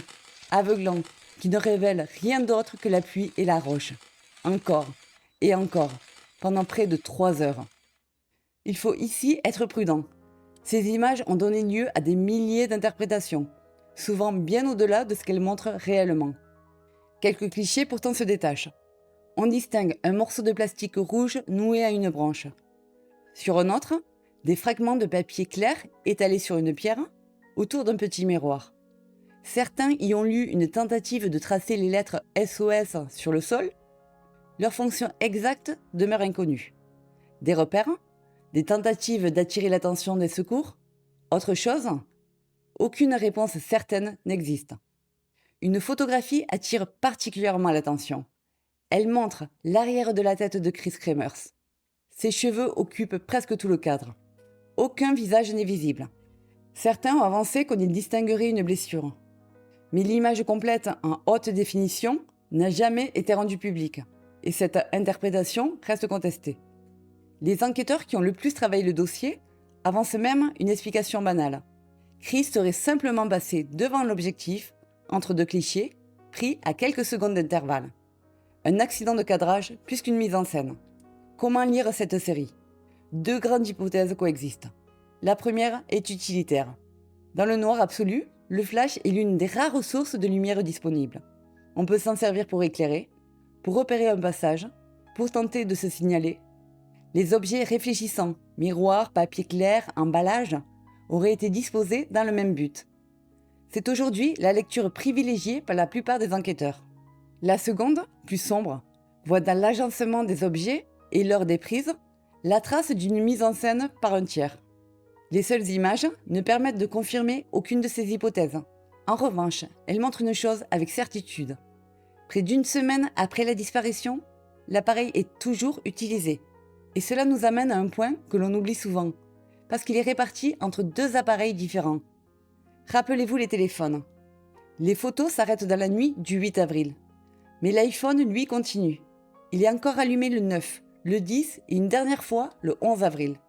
aveuglant, qui ne révèle rien d'autre que la pluie et la roche. Encore et encore, pendant près de 3 heures. Il faut ici être prudent. Ces images ont donné lieu à des milliers d'interprétations, souvent bien au-delà de ce qu'elles montrent réellement. Quelques clichés pourtant se détachent. On distingue un morceau de plastique rouge noué à une branche. Sur un autre, des fragments de papier clair étalés sur une pierre, autour d'un petit miroir. Certains y ont lu une tentative de tracer les lettres SOS sur le sol. Leur fonction exacte demeure inconnue. Des repères? Des tentatives d'attirer l'attention des secours? Autre chose? Aucune réponse certaine n'existe. Une photographie attire particulièrement l'attention. Elle montre l'arrière de la tête de Chris Kremers. Ses cheveux occupent presque tout le cadre. Aucun visage n'est visible. Certains ont avancé qu'on y distinguerait une blessure. Mais l'image complète en haute définition n'a jamais été rendue publique. Et cette interprétation reste contestée. Les enquêteurs qui ont le plus travaillé le dossier avancent même une explication banale. Chris serait simplement passé devant l'objectif, entre deux clichés, pris à quelques secondes d'intervalle. Un accident de cadrage plus qu'une mise en scène. Comment lire cette série? 2 grandes hypothèses coexistent. La première est utilitaire. Dans le noir absolu, le flash est l'une des rares sources de lumière disponibles. On peut s'en servir pour éclairer, pour repérer un passage, pour tenter de se signaler. Les objets réfléchissants, miroirs, papier clair, emballage, auraient été disposés dans le même but. C'est aujourd'hui la lecture privilégiée par la plupart des enquêteurs. La seconde, plus sombre, voit dans l'agencement des objets et l'heure des prises la trace d'une mise en scène par un tiers. Les seules images ne permettent de confirmer aucune de ces hypothèses. En revanche, elles montrent une chose avec certitude. Près d'une semaine après la disparition, l'appareil est toujours utilisé. Et cela nous amène à un point que l'on oublie souvent, parce qu'il est réparti entre 2 appareils différents. Rappelez-vous les téléphones. Les photos s'arrêtent dans la nuit du 8 avril. Mais l'iPhone, lui, continue. Il est encore allumé le 9, le 10 et une dernière fois le 11 avril.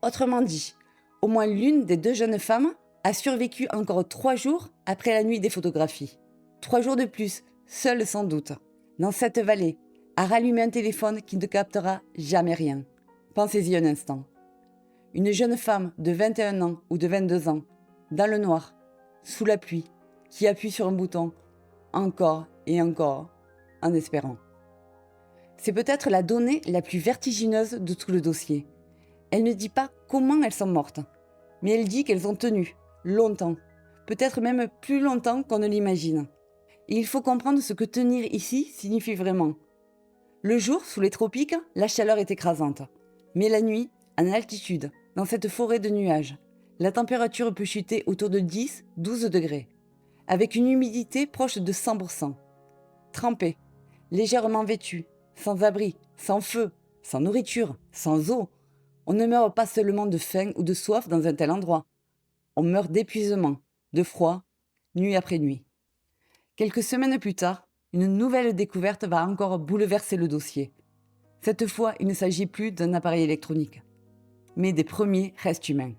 Autrement dit, au moins l'une des 2 jeunes femmes a survécu encore 3 jours après la nuit des photographies. 3 jours de plus, seule sans doute, dans cette vallée, à rallumer un téléphone qui ne captera jamais rien. Pensez-y un instant. Une jeune femme de 21 ans ou de 22 ans, dans le noir, sous la pluie, qui appuie sur un bouton, encore et encore, en espérant. C'est peut-être la donnée la plus vertigineuse de tout le dossier. Elle ne dit pas comment elles sont mortes, mais elle dit qu'elles ont tenu, longtemps, peut-être même plus longtemps qu'on ne l'imagine. Et il faut comprendre ce que tenir ici signifie vraiment. Le jour, sous les tropiques, la chaleur est écrasante. Mais la nuit, en altitude, dans cette forêt de nuages, la température peut chuter autour de 10-12 degrés, avec une humidité proche de 100%. Trempé, légèrement vêtu, sans abri, sans feu, sans nourriture, sans eau, on ne meurt pas seulement de faim ou de soif dans un tel endroit. On meurt d'épuisement, de froid, nuit après nuit. Quelques semaines plus tard, une nouvelle découverte va encore bouleverser le dossier. Cette fois, il ne s'agit plus d'un appareil électronique, mais des premiers restes humains.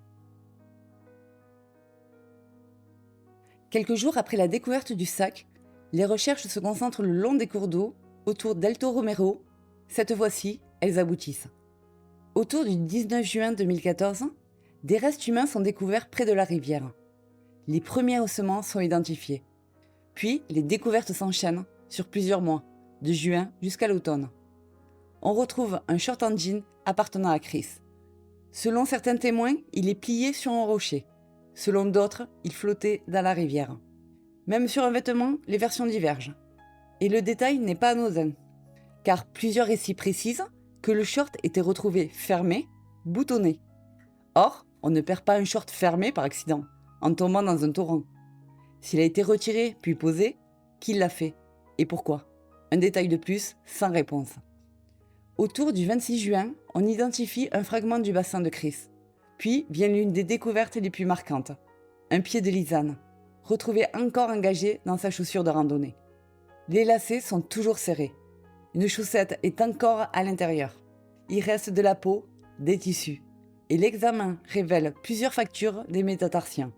Quelques jours après la découverte du sac, les recherches se concentrent le long des cours d'eau, autour d'Alto Romero. Cette fois-ci, elles aboutissent. Autour du 19 juin 2014, des restes humains sont découverts près de la rivière. Les premiers ossements sont identifiés. Puis, les découvertes s'enchaînent sur plusieurs mois, de juin jusqu'à l'automne. On retrouve un short en jean appartenant à Chris. Selon certains témoins, il est plié sur un rocher. Selon d'autres, il flottait dans la rivière. Même sur un vêtement, les versions divergent. Et le détail n'est pas anodin, car plusieurs récits précisent que le short était retrouvé fermé, boutonné. Or, on ne perd pas un short fermé par accident, en tombant dans un torrent. S'il a été retiré puis posé, qui l'a fait et pourquoi? Un détail de plus, sans réponse. Autour du 26 juin, on identifie un fragment du bassin de Chris. Puis vient l'une des découvertes les plus marquantes, un pied de lisane. retrouvé encore engagé dans sa chaussure de randonnée. Les lacets sont toujours serrés. Une chaussette est encore à l'intérieur. Il reste de la peau, des tissus. Et l'examen révèle plusieurs fractures des métatarsiens.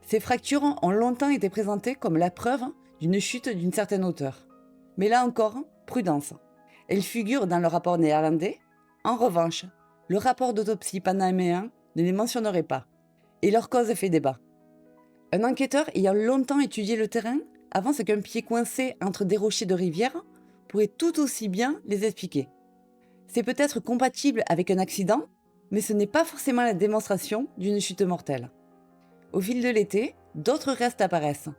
Ces fractures ont longtemps été présentées comme la preuve d'une chute d'une certaine hauteur. Mais là encore, prudence. Elles figurent dans le rapport néerlandais. En revanche, le rapport d'autopsie panaméen ne les mentionnerait pas. Et leur cause fait débat. Un enquêteur ayant longtemps étudié le terrain avance qu'un pied coincé entre des rochers de rivière pourrait tout aussi bien les expliquer. C'est peut-être compatible avec un accident, mais ce n'est pas forcément la démonstration d'une chute mortelle. Au fil de l'été, d'autres restes apparaissent.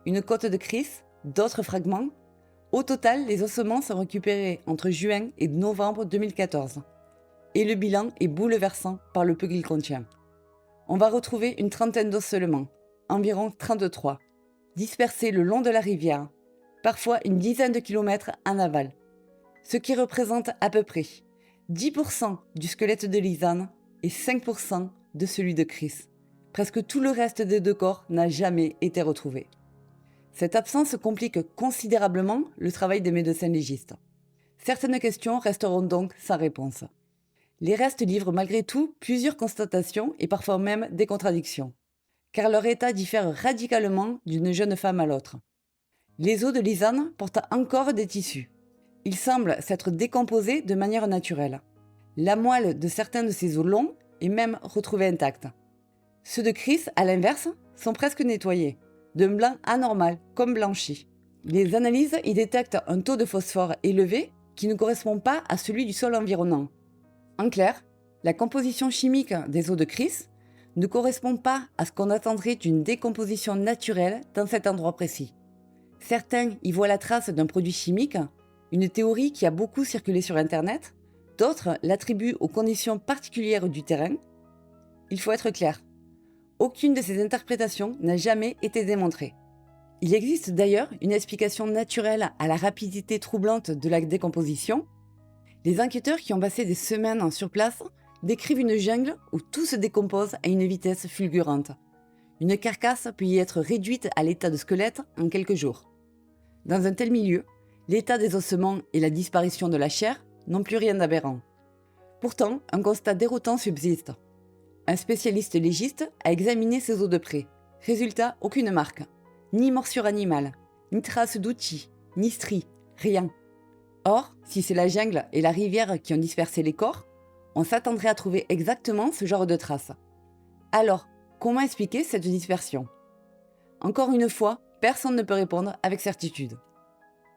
Une côte de Chris, d'autres fragments. Au total, les ossements sont récupérés entre juin et novembre 2014. Et le bilan est bouleversant par le peu qu'il contient. On va retrouver une trentaine d'ossements, environ 33, dispersés le long de la rivière, parfois une dizaine de kilomètres en aval, ce qui représente à peu près 10% du squelette de Lisanne et 5% de celui de Chris. Presque tout le reste des deux corps n'a jamais été retrouvé. Cette absence complique considérablement le travail des médecins légistes. Certaines questions resteront donc sans réponse. Les restes livrent malgré tout plusieurs constatations et parfois même des contradictions, car leur état diffère radicalement d'une jeune femme à l'autre. Les os de Lisanne portent encore des tissus. Ils semblent s'être décomposés de manière naturelle. La moelle de certains de ces os longs est même retrouvée intacte. Ceux de Chris, à l'inverse, sont presque nettoyés, d'un blanc anormal, comme blanchi. Les analyses y détectent un taux de phosphore élevé qui ne correspond pas à celui du sol environnant. En clair, la composition chimique des os de Chris ne correspond pas à ce qu'on attendrait d'une décomposition naturelle dans cet endroit précis. Certains y voient la trace d'un produit chimique, une théorie qui a beaucoup circulé sur Internet, d'autres l'attribuent aux conditions particulières du terrain. Il faut être clair, aucune de ces interprétations n'a jamais été démontrée. Il existe d'ailleurs une explication naturelle à la rapidité troublante de la décomposition. Les enquêteurs qui ont passé des semaines sur place décrivent une jungle où tout se décompose à une vitesse fulgurante. Une carcasse peut y être réduite à l'état de squelette en quelques jours. Dans un tel milieu, l'état des ossements et la disparition de la chair n'ont plus rien d'aberrant. Pourtant, un constat déroutant subsiste. Un spécialiste légiste a examiné ces os de près. Résultat, aucune marque. Ni morsure animale, ni trace d'outils, ni stries, rien. Or, si c'est la jungle et la rivière qui ont dispersé les corps, on s'attendrait à trouver exactement ce genre de traces. Alors, comment expliquer cette dispersion? Encore une fois, personne ne peut répondre avec certitude.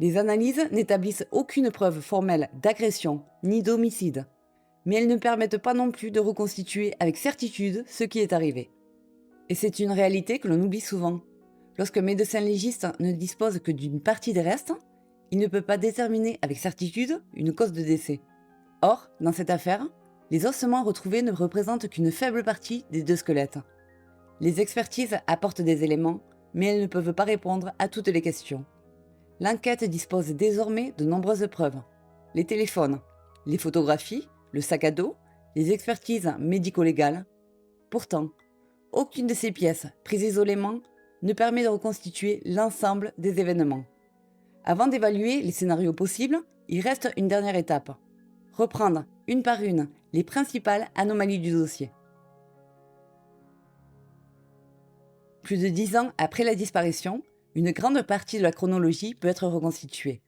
Les analyses n'établissent aucune preuve formelle d'agression ni d'homicide, mais elles ne permettent pas non plus de reconstituer avec certitude ce qui est arrivé. Et c'est une réalité que l'on oublie souvent. Lorsqu'un médecin légiste ne dispose que d'une partie des restes, il ne peut pas déterminer avec certitude une cause de décès. Or, dans cette affaire, les ossements retrouvés ne représentent qu'une faible partie des deux squelettes. Les expertises apportent des éléments, mais elles ne peuvent pas répondre à toutes les questions. L'enquête dispose désormais de nombreuses preuves. Les téléphones, les photographies, le sac à dos, les expertises médico-légales. Pourtant, aucune de ces pièces, prises isolément, ne permet de reconstituer l'ensemble des événements. Avant d'évaluer les scénarios possibles, il reste une dernière étape. Reprendre, une par une, les principales anomalies du dossier. Plus de 10 ans après la disparition, une grande partie de la chronologie peut être reconstituée.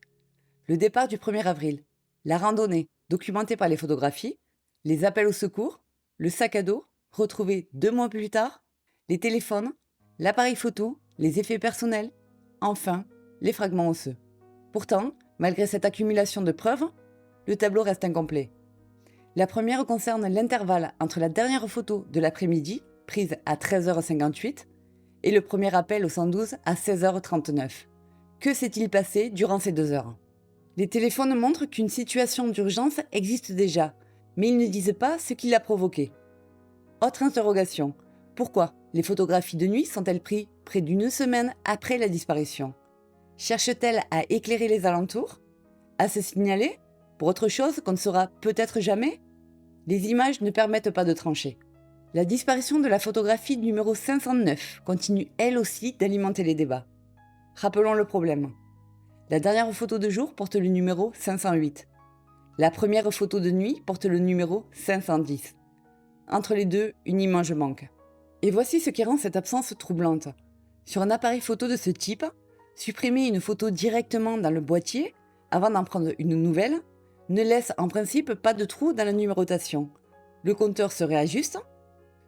Le départ du 1er avril, la randonnée, documentée par les photographies, les appels au secours, le sac à dos, retrouvé 2 mois plus tard, les téléphones, l'appareil photo, les effets personnels, enfin, les fragments osseux. Pourtant, malgré cette accumulation de preuves, le tableau reste incomplet. La première concerne l'intervalle entre la dernière photo de l'après-midi, prise à 13h58, et le premier appel au 112 à 16h39. Que s'est-il passé durant ces 2 heures? Les téléphones montrent qu'une situation d'urgence existe déjà, mais ils ne disent pas ce qui l'a provoqué. Autre interrogation, pourquoi les photographies de nuit sont-elles prises près d'1 semaine après la disparition? Cherche-t-elle à éclairer les alentours? À se signaler? Pour autre chose qu'on ne saura peut-être jamais? Les images ne permettent pas de trancher. La disparition de la photographie numéro 509 continue elle aussi d'alimenter les débats. Rappelons le problème. La dernière photo de jour porte le numéro 508. La première photo de nuit porte le numéro 510. Entre les deux, une image manque. Et voici ce qui rend cette absence troublante. Sur un appareil photo de ce type, supprimer une photo directement dans le boîtier, avant d'en prendre une nouvelle, ne laisse en principe pas de trou dans la numérotation. Le compteur se réajuste.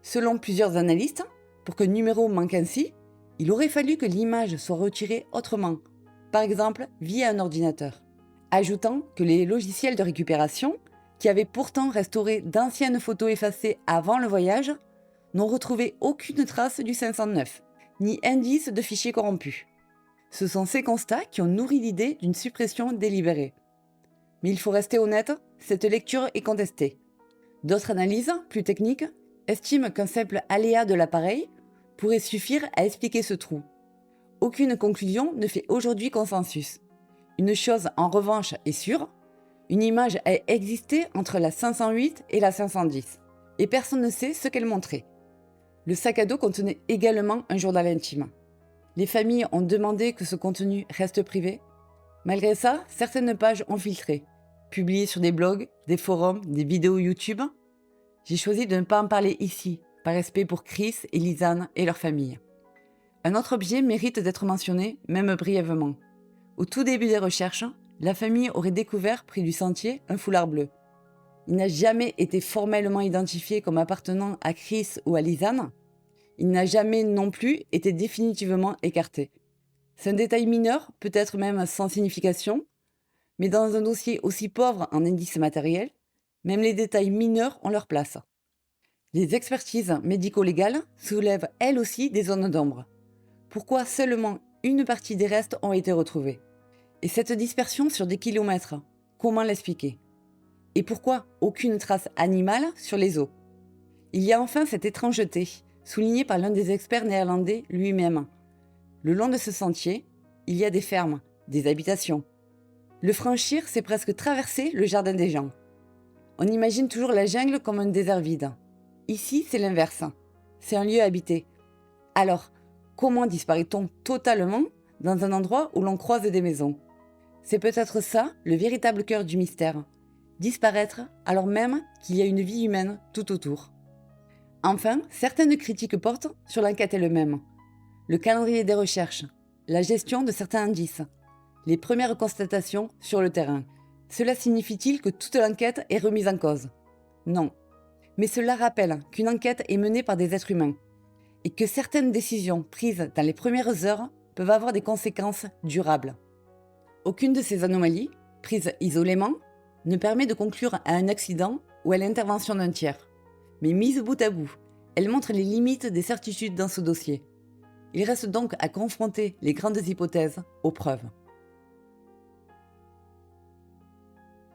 Selon plusieurs analystes, pour qu'un numéro manque ainsi, il aurait fallu que l'image soit retirée autrement, par exemple via un ordinateur. Ajoutant que les logiciels de récupération, qui avaient pourtant restauré d'anciennes photos effacées avant le voyage, n'ont retrouvé aucune trace du 509, ni indice de fichiers corrompus. Ce sont ces constats qui ont nourri l'idée d'une suppression délibérée. Mais il faut rester honnête, cette lecture est contestée. D'autres analyses, plus techniques, estiment qu'un simple aléa de l'appareil pourrait suffire à expliquer ce trou. Aucune conclusion ne fait aujourd'hui consensus. Une chose en revanche est sûre, une image a existé entre la 508 et la 510, et personne ne sait ce qu'elle montrait. Le sac à dos contenait également un journal intime. Les familles ont demandé que ce contenu reste privé. Malgré ça, certaines pages ont filtré, publiées sur des blogs, des forums, des vidéos YouTube. J'ai choisi de ne pas en parler ici, par respect pour Chris et Lisanne et leur famille. Un autre objet mérite d'être mentionné, même brièvement. Au tout début des recherches, la famille aurait découvert, près du sentier, un foulard bleu. Il n'a jamais été formellement identifié comme appartenant à Chris ou à Lisanne. Il n'a jamais non plus été définitivement écarté. C'est un détail mineur, peut-être même sans signification, mais dans un dossier aussi pauvre en indices matériels, même les détails mineurs ont leur place. Les expertises médico-légales soulèvent elles aussi des zones d'ombre. Pourquoi seulement une partie des restes ont été retrouvés? Et cette dispersion sur des kilomètres, comment l'expliquer? Et pourquoi aucune trace animale sur les os? Il y a enfin cette étrangeté, soulignée par l'un des experts néerlandais lui-même. Le long de ce sentier, il y a des fermes, des habitations. Le franchir, c'est presque traverser le jardin des gens. On imagine toujours la jungle comme un désert vide. Ici, c'est l'inverse. C'est un lieu habité. Alors, comment disparaît-on totalement dans un endroit où l'on croise des maisons? C'est peut-être ça, le véritable cœur du mystère. Disparaître alors même qu'il y a une vie humaine tout autour. Enfin, certaines critiques portent sur l'enquête elle-même. Le calendrier des recherches, la gestion de certains indices, les premières constatations sur le terrain. Cela signifie-t-il que toute l'enquête est remise en cause? Non. Mais cela rappelle qu'une enquête est menée par des êtres humains et que certaines décisions prises dans les premières heures peuvent avoir des conséquences durables. Aucune de ces anomalies, prises isolément, ne permet de conclure à un accident ou à l'intervention d'un tiers. Mais mises bout à bout, elles montrent les limites des certitudes dans ce dossier. Il reste donc à confronter les grandes hypothèses aux preuves.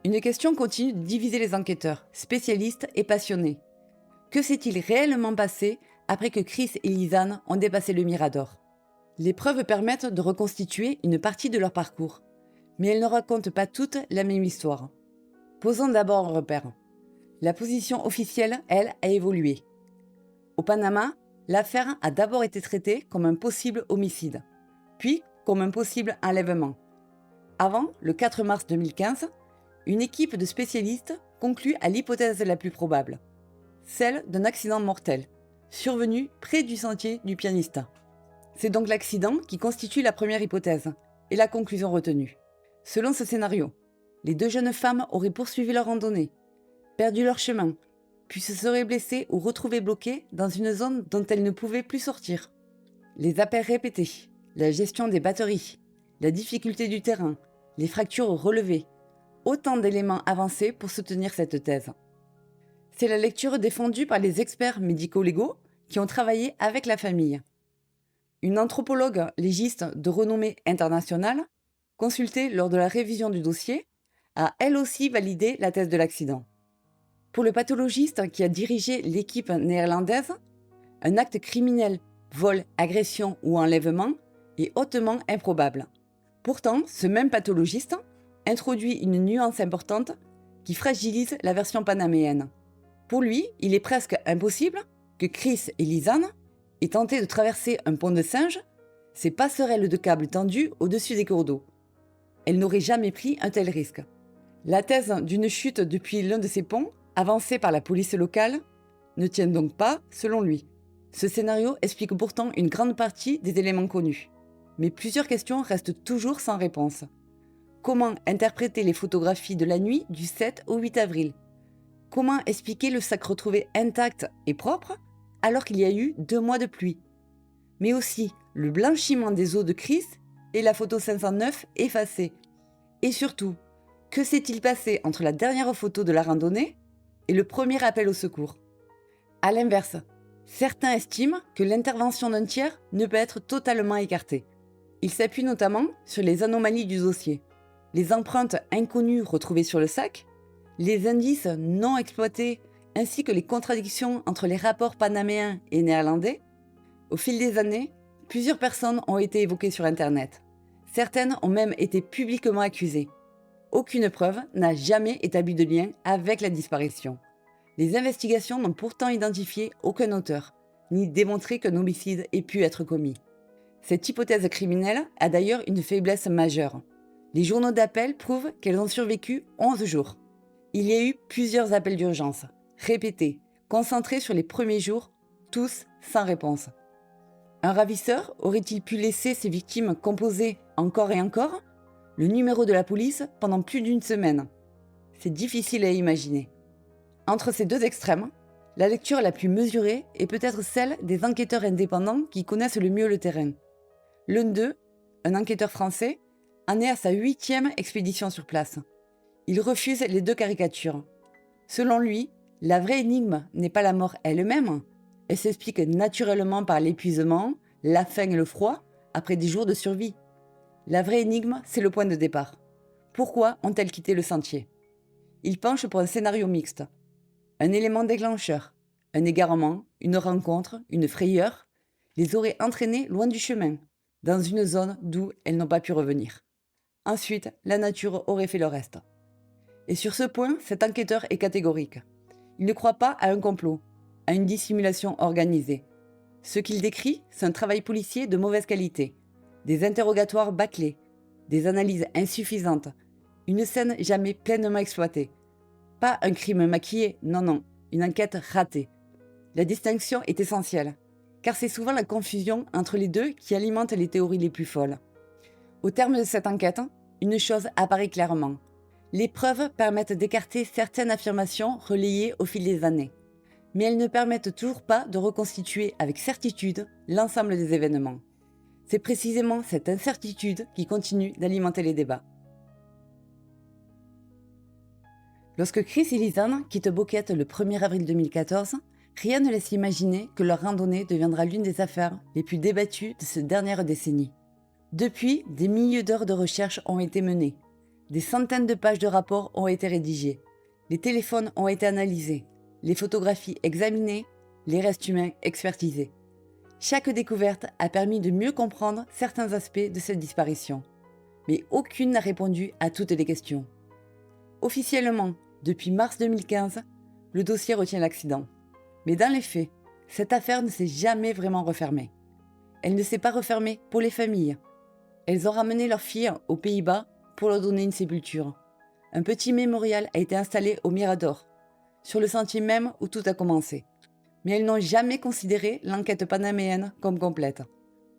Une question continue de diviser les enquêteurs, spécialistes et passionnés. Que s'est-il réellement passé après que Chris et Lisanne ont dépassé le Mirador? Les preuves permettent de reconstituer une partie de leur parcours, mais elles ne racontent pas toutes la même histoire. Posons d'abord un repère. La position officielle, elle, a évolué. Au Panama, l'affaire a d'abord été traitée comme un possible homicide, puis comme un possible enlèvement. Avant, le 4 mars 2015, une équipe de spécialistes conclut à l'hypothèse la plus probable, celle d'un accident mortel, survenu près du sentier du pianiste. C'est donc l'accident qui constitue la première hypothèse et la conclusion retenue. Selon ce scénario, les deux jeunes femmes auraient poursuivi leur randonnée, perdu leur chemin, puis se seraient blessées ou retrouvées bloquées dans une zone dont elles ne pouvaient plus sortir. Les appels répétés, la gestion des batteries, la difficulté du terrain, les fractures relevées, autant d'éléments avancés pour soutenir cette thèse. C'est la lecture défendue par les experts médico-légaux qui ont travaillé avec la famille. Une anthropologue légiste de renommée internationale, consultée lors de la révision du dossier, a elle aussi validé la thèse de l'accident. Pour le pathologiste qui a dirigé l'équipe néerlandaise, un acte criminel, vol, agression ou enlèvement est hautement improbable. Pourtant, ce même pathologiste introduit une nuance importante qui fragilise la version panaméenne. Pour lui, il est presque impossible que Chris et Lisanne aient tenté de traverser un pont de singe, ces passerelles de câbles tendus au-dessus des cours d'eau. Elles n'auraient jamais pris un tel risque. La thèse d'une chute depuis l'un de ces ponts, avancée par la police locale, ne tient donc pas selon lui. Ce scénario explique pourtant une grande partie des éléments connus. Mais plusieurs questions restent toujours sans réponse. Comment interpréter les photographies de la nuit du 7 au 8 avril? Comment expliquer le sac retrouvé intact et propre alors qu'il y a eu 2 mois de pluie? Mais aussi le blanchiment des os de Chris et la photo 509 effacée. Et surtout, que s'est-il passé entre la dernière photo de la randonnée et le premier appel au secours? A l'inverse, certains estiment que l'intervention d'un tiers ne peut être totalement écartée. Ils s'appuient notamment sur les anomalies du dossier, les empreintes inconnues retrouvées sur le sac, les indices non exploités ainsi que les contradictions entre les rapports panaméens et néerlandais. Au fil des années, plusieurs personnes ont été évoquées sur Internet. Certaines ont même été publiquement accusées. Aucune preuve n'a jamais établi de lien avec la disparition. Les investigations n'ont pourtant identifié aucun auteur, ni démontré qu'un homicide ait pu être commis. Cette hypothèse criminelle a d'ailleurs une faiblesse majeure. Les journaux d'appel prouvent qu'elles ont survécu 11 jours. Il y a eu plusieurs appels d'urgence, répétés, concentrés sur les premiers jours, tous sans réponse. Un ravisseur aurait-il pu laisser ses victimes composer encore et encore le numéro de la police pendant plus d'une semaine? C'est difficile à imaginer. Entre ces deux extrêmes, la lecture la plus mesurée est peut-être celle des enquêteurs indépendants qui connaissent le mieux le terrain. L'un d'eux, un enquêteur français, en est à sa 8e expédition sur place. Il refuse les 2 caricatures. Selon lui, la vraie énigme n'est pas la mort elle-même, elle s'explique naturellement par l'épuisement, la faim et le froid après des jours de survie. La vraie énigme, c'est le point de départ. Pourquoi ont-elles quitté le sentier? Il penche pour un scénario mixte. Un élément déclencheur, un égarement, une rencontre, une frayeur, les aurait entraînées loin du chemin, dans une zone d'où elles n'ont pas pu revenir. Ensuite, la nature aurait fait le reste. Et sur ce point, cet enquêteur est catégorique. Il ne croit pas à un complot, à une dissimulation organisée. Ce qu'il décrit, c'est un travail policier de mauvaise qualité, des interrogatoires bâclés, des analyses insuffisantes, une scène jamais pleinement exploitée. Pas un crime maquillé, non, une enquête ratée. La distinction est essentielle, car c'est souvent la confusion entre les deux qui alimente les théories les plus folles. Au terme de cette enquête, une chose apparaît clairement. Les preuves permettent d'écarter certaines affirmations relayées au fil des années, mais elles ne permettent toujours pas de reconstituer avec certitude l'ensemble des événements. C'est précisément cette incertitude qui continue d'alimenter les débats. Lorsque Chris et Lisanne quittent Boquete le 1er avril 2014, rien ne laisse imaginer que leur randonnée deviendra l'une des affaires les plus débattues de cette dernière décennie. Depuis, des milliers d'heures de recherche ont été menées. Des centaines de pages de rapports ont été rédigées. Les téléphones ont été analysés, les photographies examinées, les restes humains expertisés. Chaque découverte a permis de mieux comprendre certains aspects de cette disparition. Mais aucune n'a répondu à toutes les questions. Officiellement, depuis mars 2015, le dossier retient l'accident. Mais dans les faits, cette affaire ne s'est jamais vraiment refermée. Elle ne s'est pas refermée pour les familles. Elles ont ramené leur fille aux Pays-Bas pour leur donner une sépulture. Un petit mémorial a été installé au Mirador, sur le sentier même où tout a commencé. Mais elles n'ont jamais considéré l'enquête panaméenne comme complète.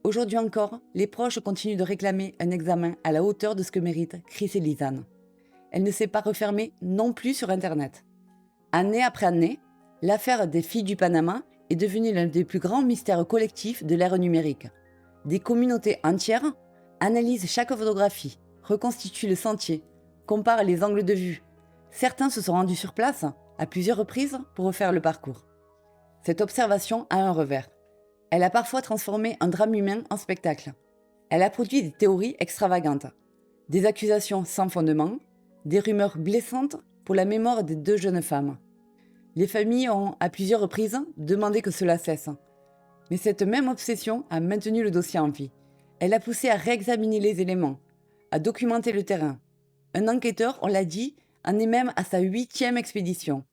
Aujourd'hui encore, les proches continuent de réclamer un examen à la hauteur de ce que méritent Chris et Lisanne. Elle ne s'est pas refermée non plus sur Internet. Année après année, l'affaire des filles du Panama est devenue l'un des plus grands mystères collectifs de l'ère numérique. Des communautés entières analysent chaque photographie, reconstituent le sentier, comparent les angles de vue. Certains se sont rendus sur place à plusieurs reprises pour refaire le parcours. Cette observation a un revers. Elle a parfois transformé un drame humain en spectacle. Elle a produit des théories extravagantes, des accusations sans fondement, des rumeurs blessantes pour la mémoire des 2 jeunes femmes. Les familles ont, à plusieurs reprises, demandé que cela cesse. Mais cette même obsession a maintenu le dossier en vie. Elle a poussé à réexaminer les éléments, à documenter le terrain. Un enquêteur, on l'a dit, en est même à sa 8e expédition.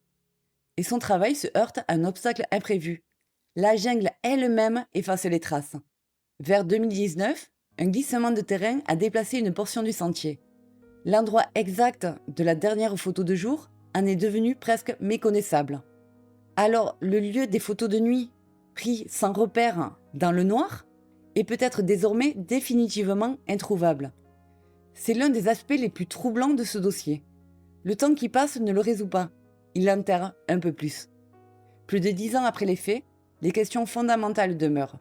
Et son travail se heurte à un obstacle imprévu, La jungle elle-même efface les traces. Vers 2019, un glissement de terrain a déplacé une portion du sentier. L'endroit exact de la dernière photo de jour en est devenu presque méconnaissable. Alors, le lieu des photos de nuit, pris sans repère dans le noir, est peut-être désormais définitivement introuvable. C'est l'un des aspects les plus troublants de ce dossier. Le temps qui passe ne le résout pas, il l'enterre un peu plus. Plus de 10 ans après les faits, les questions fondamentales demeurent.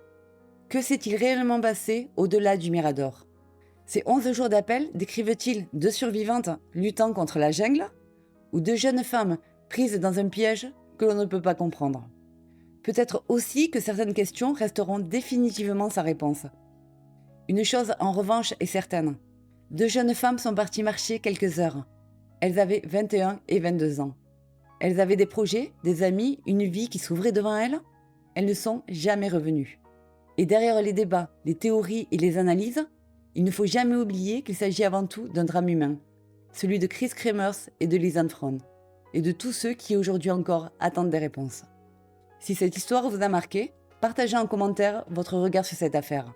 Que s'est-il réellement passé au-delà du Mirador? Ces 11 jours d'appel décrivent-ils 2 survivantes luttant contre la jungle ou 2 jeunes femmes prises dans un piège que l'on ne peut pas comprendre? Peut-être aussi que certaines questions resteront définitivement sans réponse. Une chose en revanche est certaine. 2 jeunes femmes sont parties marcher quelques heures. Elles avaient 21 et 22 ans. Elles avaient des projets, des amis, une vie qui s'ouvrait devant elles. Elles ne sont jamais revenues. Et derrière les débats, les théories et les analyses, il ne faut jamais oublier qu'il s'agit avant tout d'un drame humain, celui de Chris Kremers et de Lisanne Fron, et de tous ceux qui aujourd'hui encore attendent des réponses. Si cette histoire vous a marqué, partagez en commentaire votre regard sur cette affaire.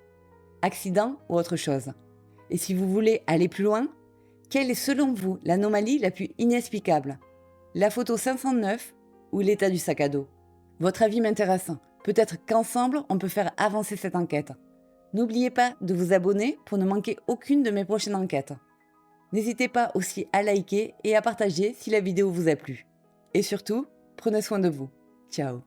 Accident ou autre chose? Et si vous voulez aller plus loin, quelle est selon vous l'anomalie la plus inexplicable? La photo 509 ou l'état du sac à dos? Votre avis m'intéresse. Peut-être qu'ensemble, on peut faire avancer cette enquête. N'oubliez pas de vous abonner pour ne manquer aucune de mes prochaines enquêtes. N'hésitez pas aussi à liker et à partager si la vidéo vous a plu. Et surtout, prenez soin de vous. Ciao!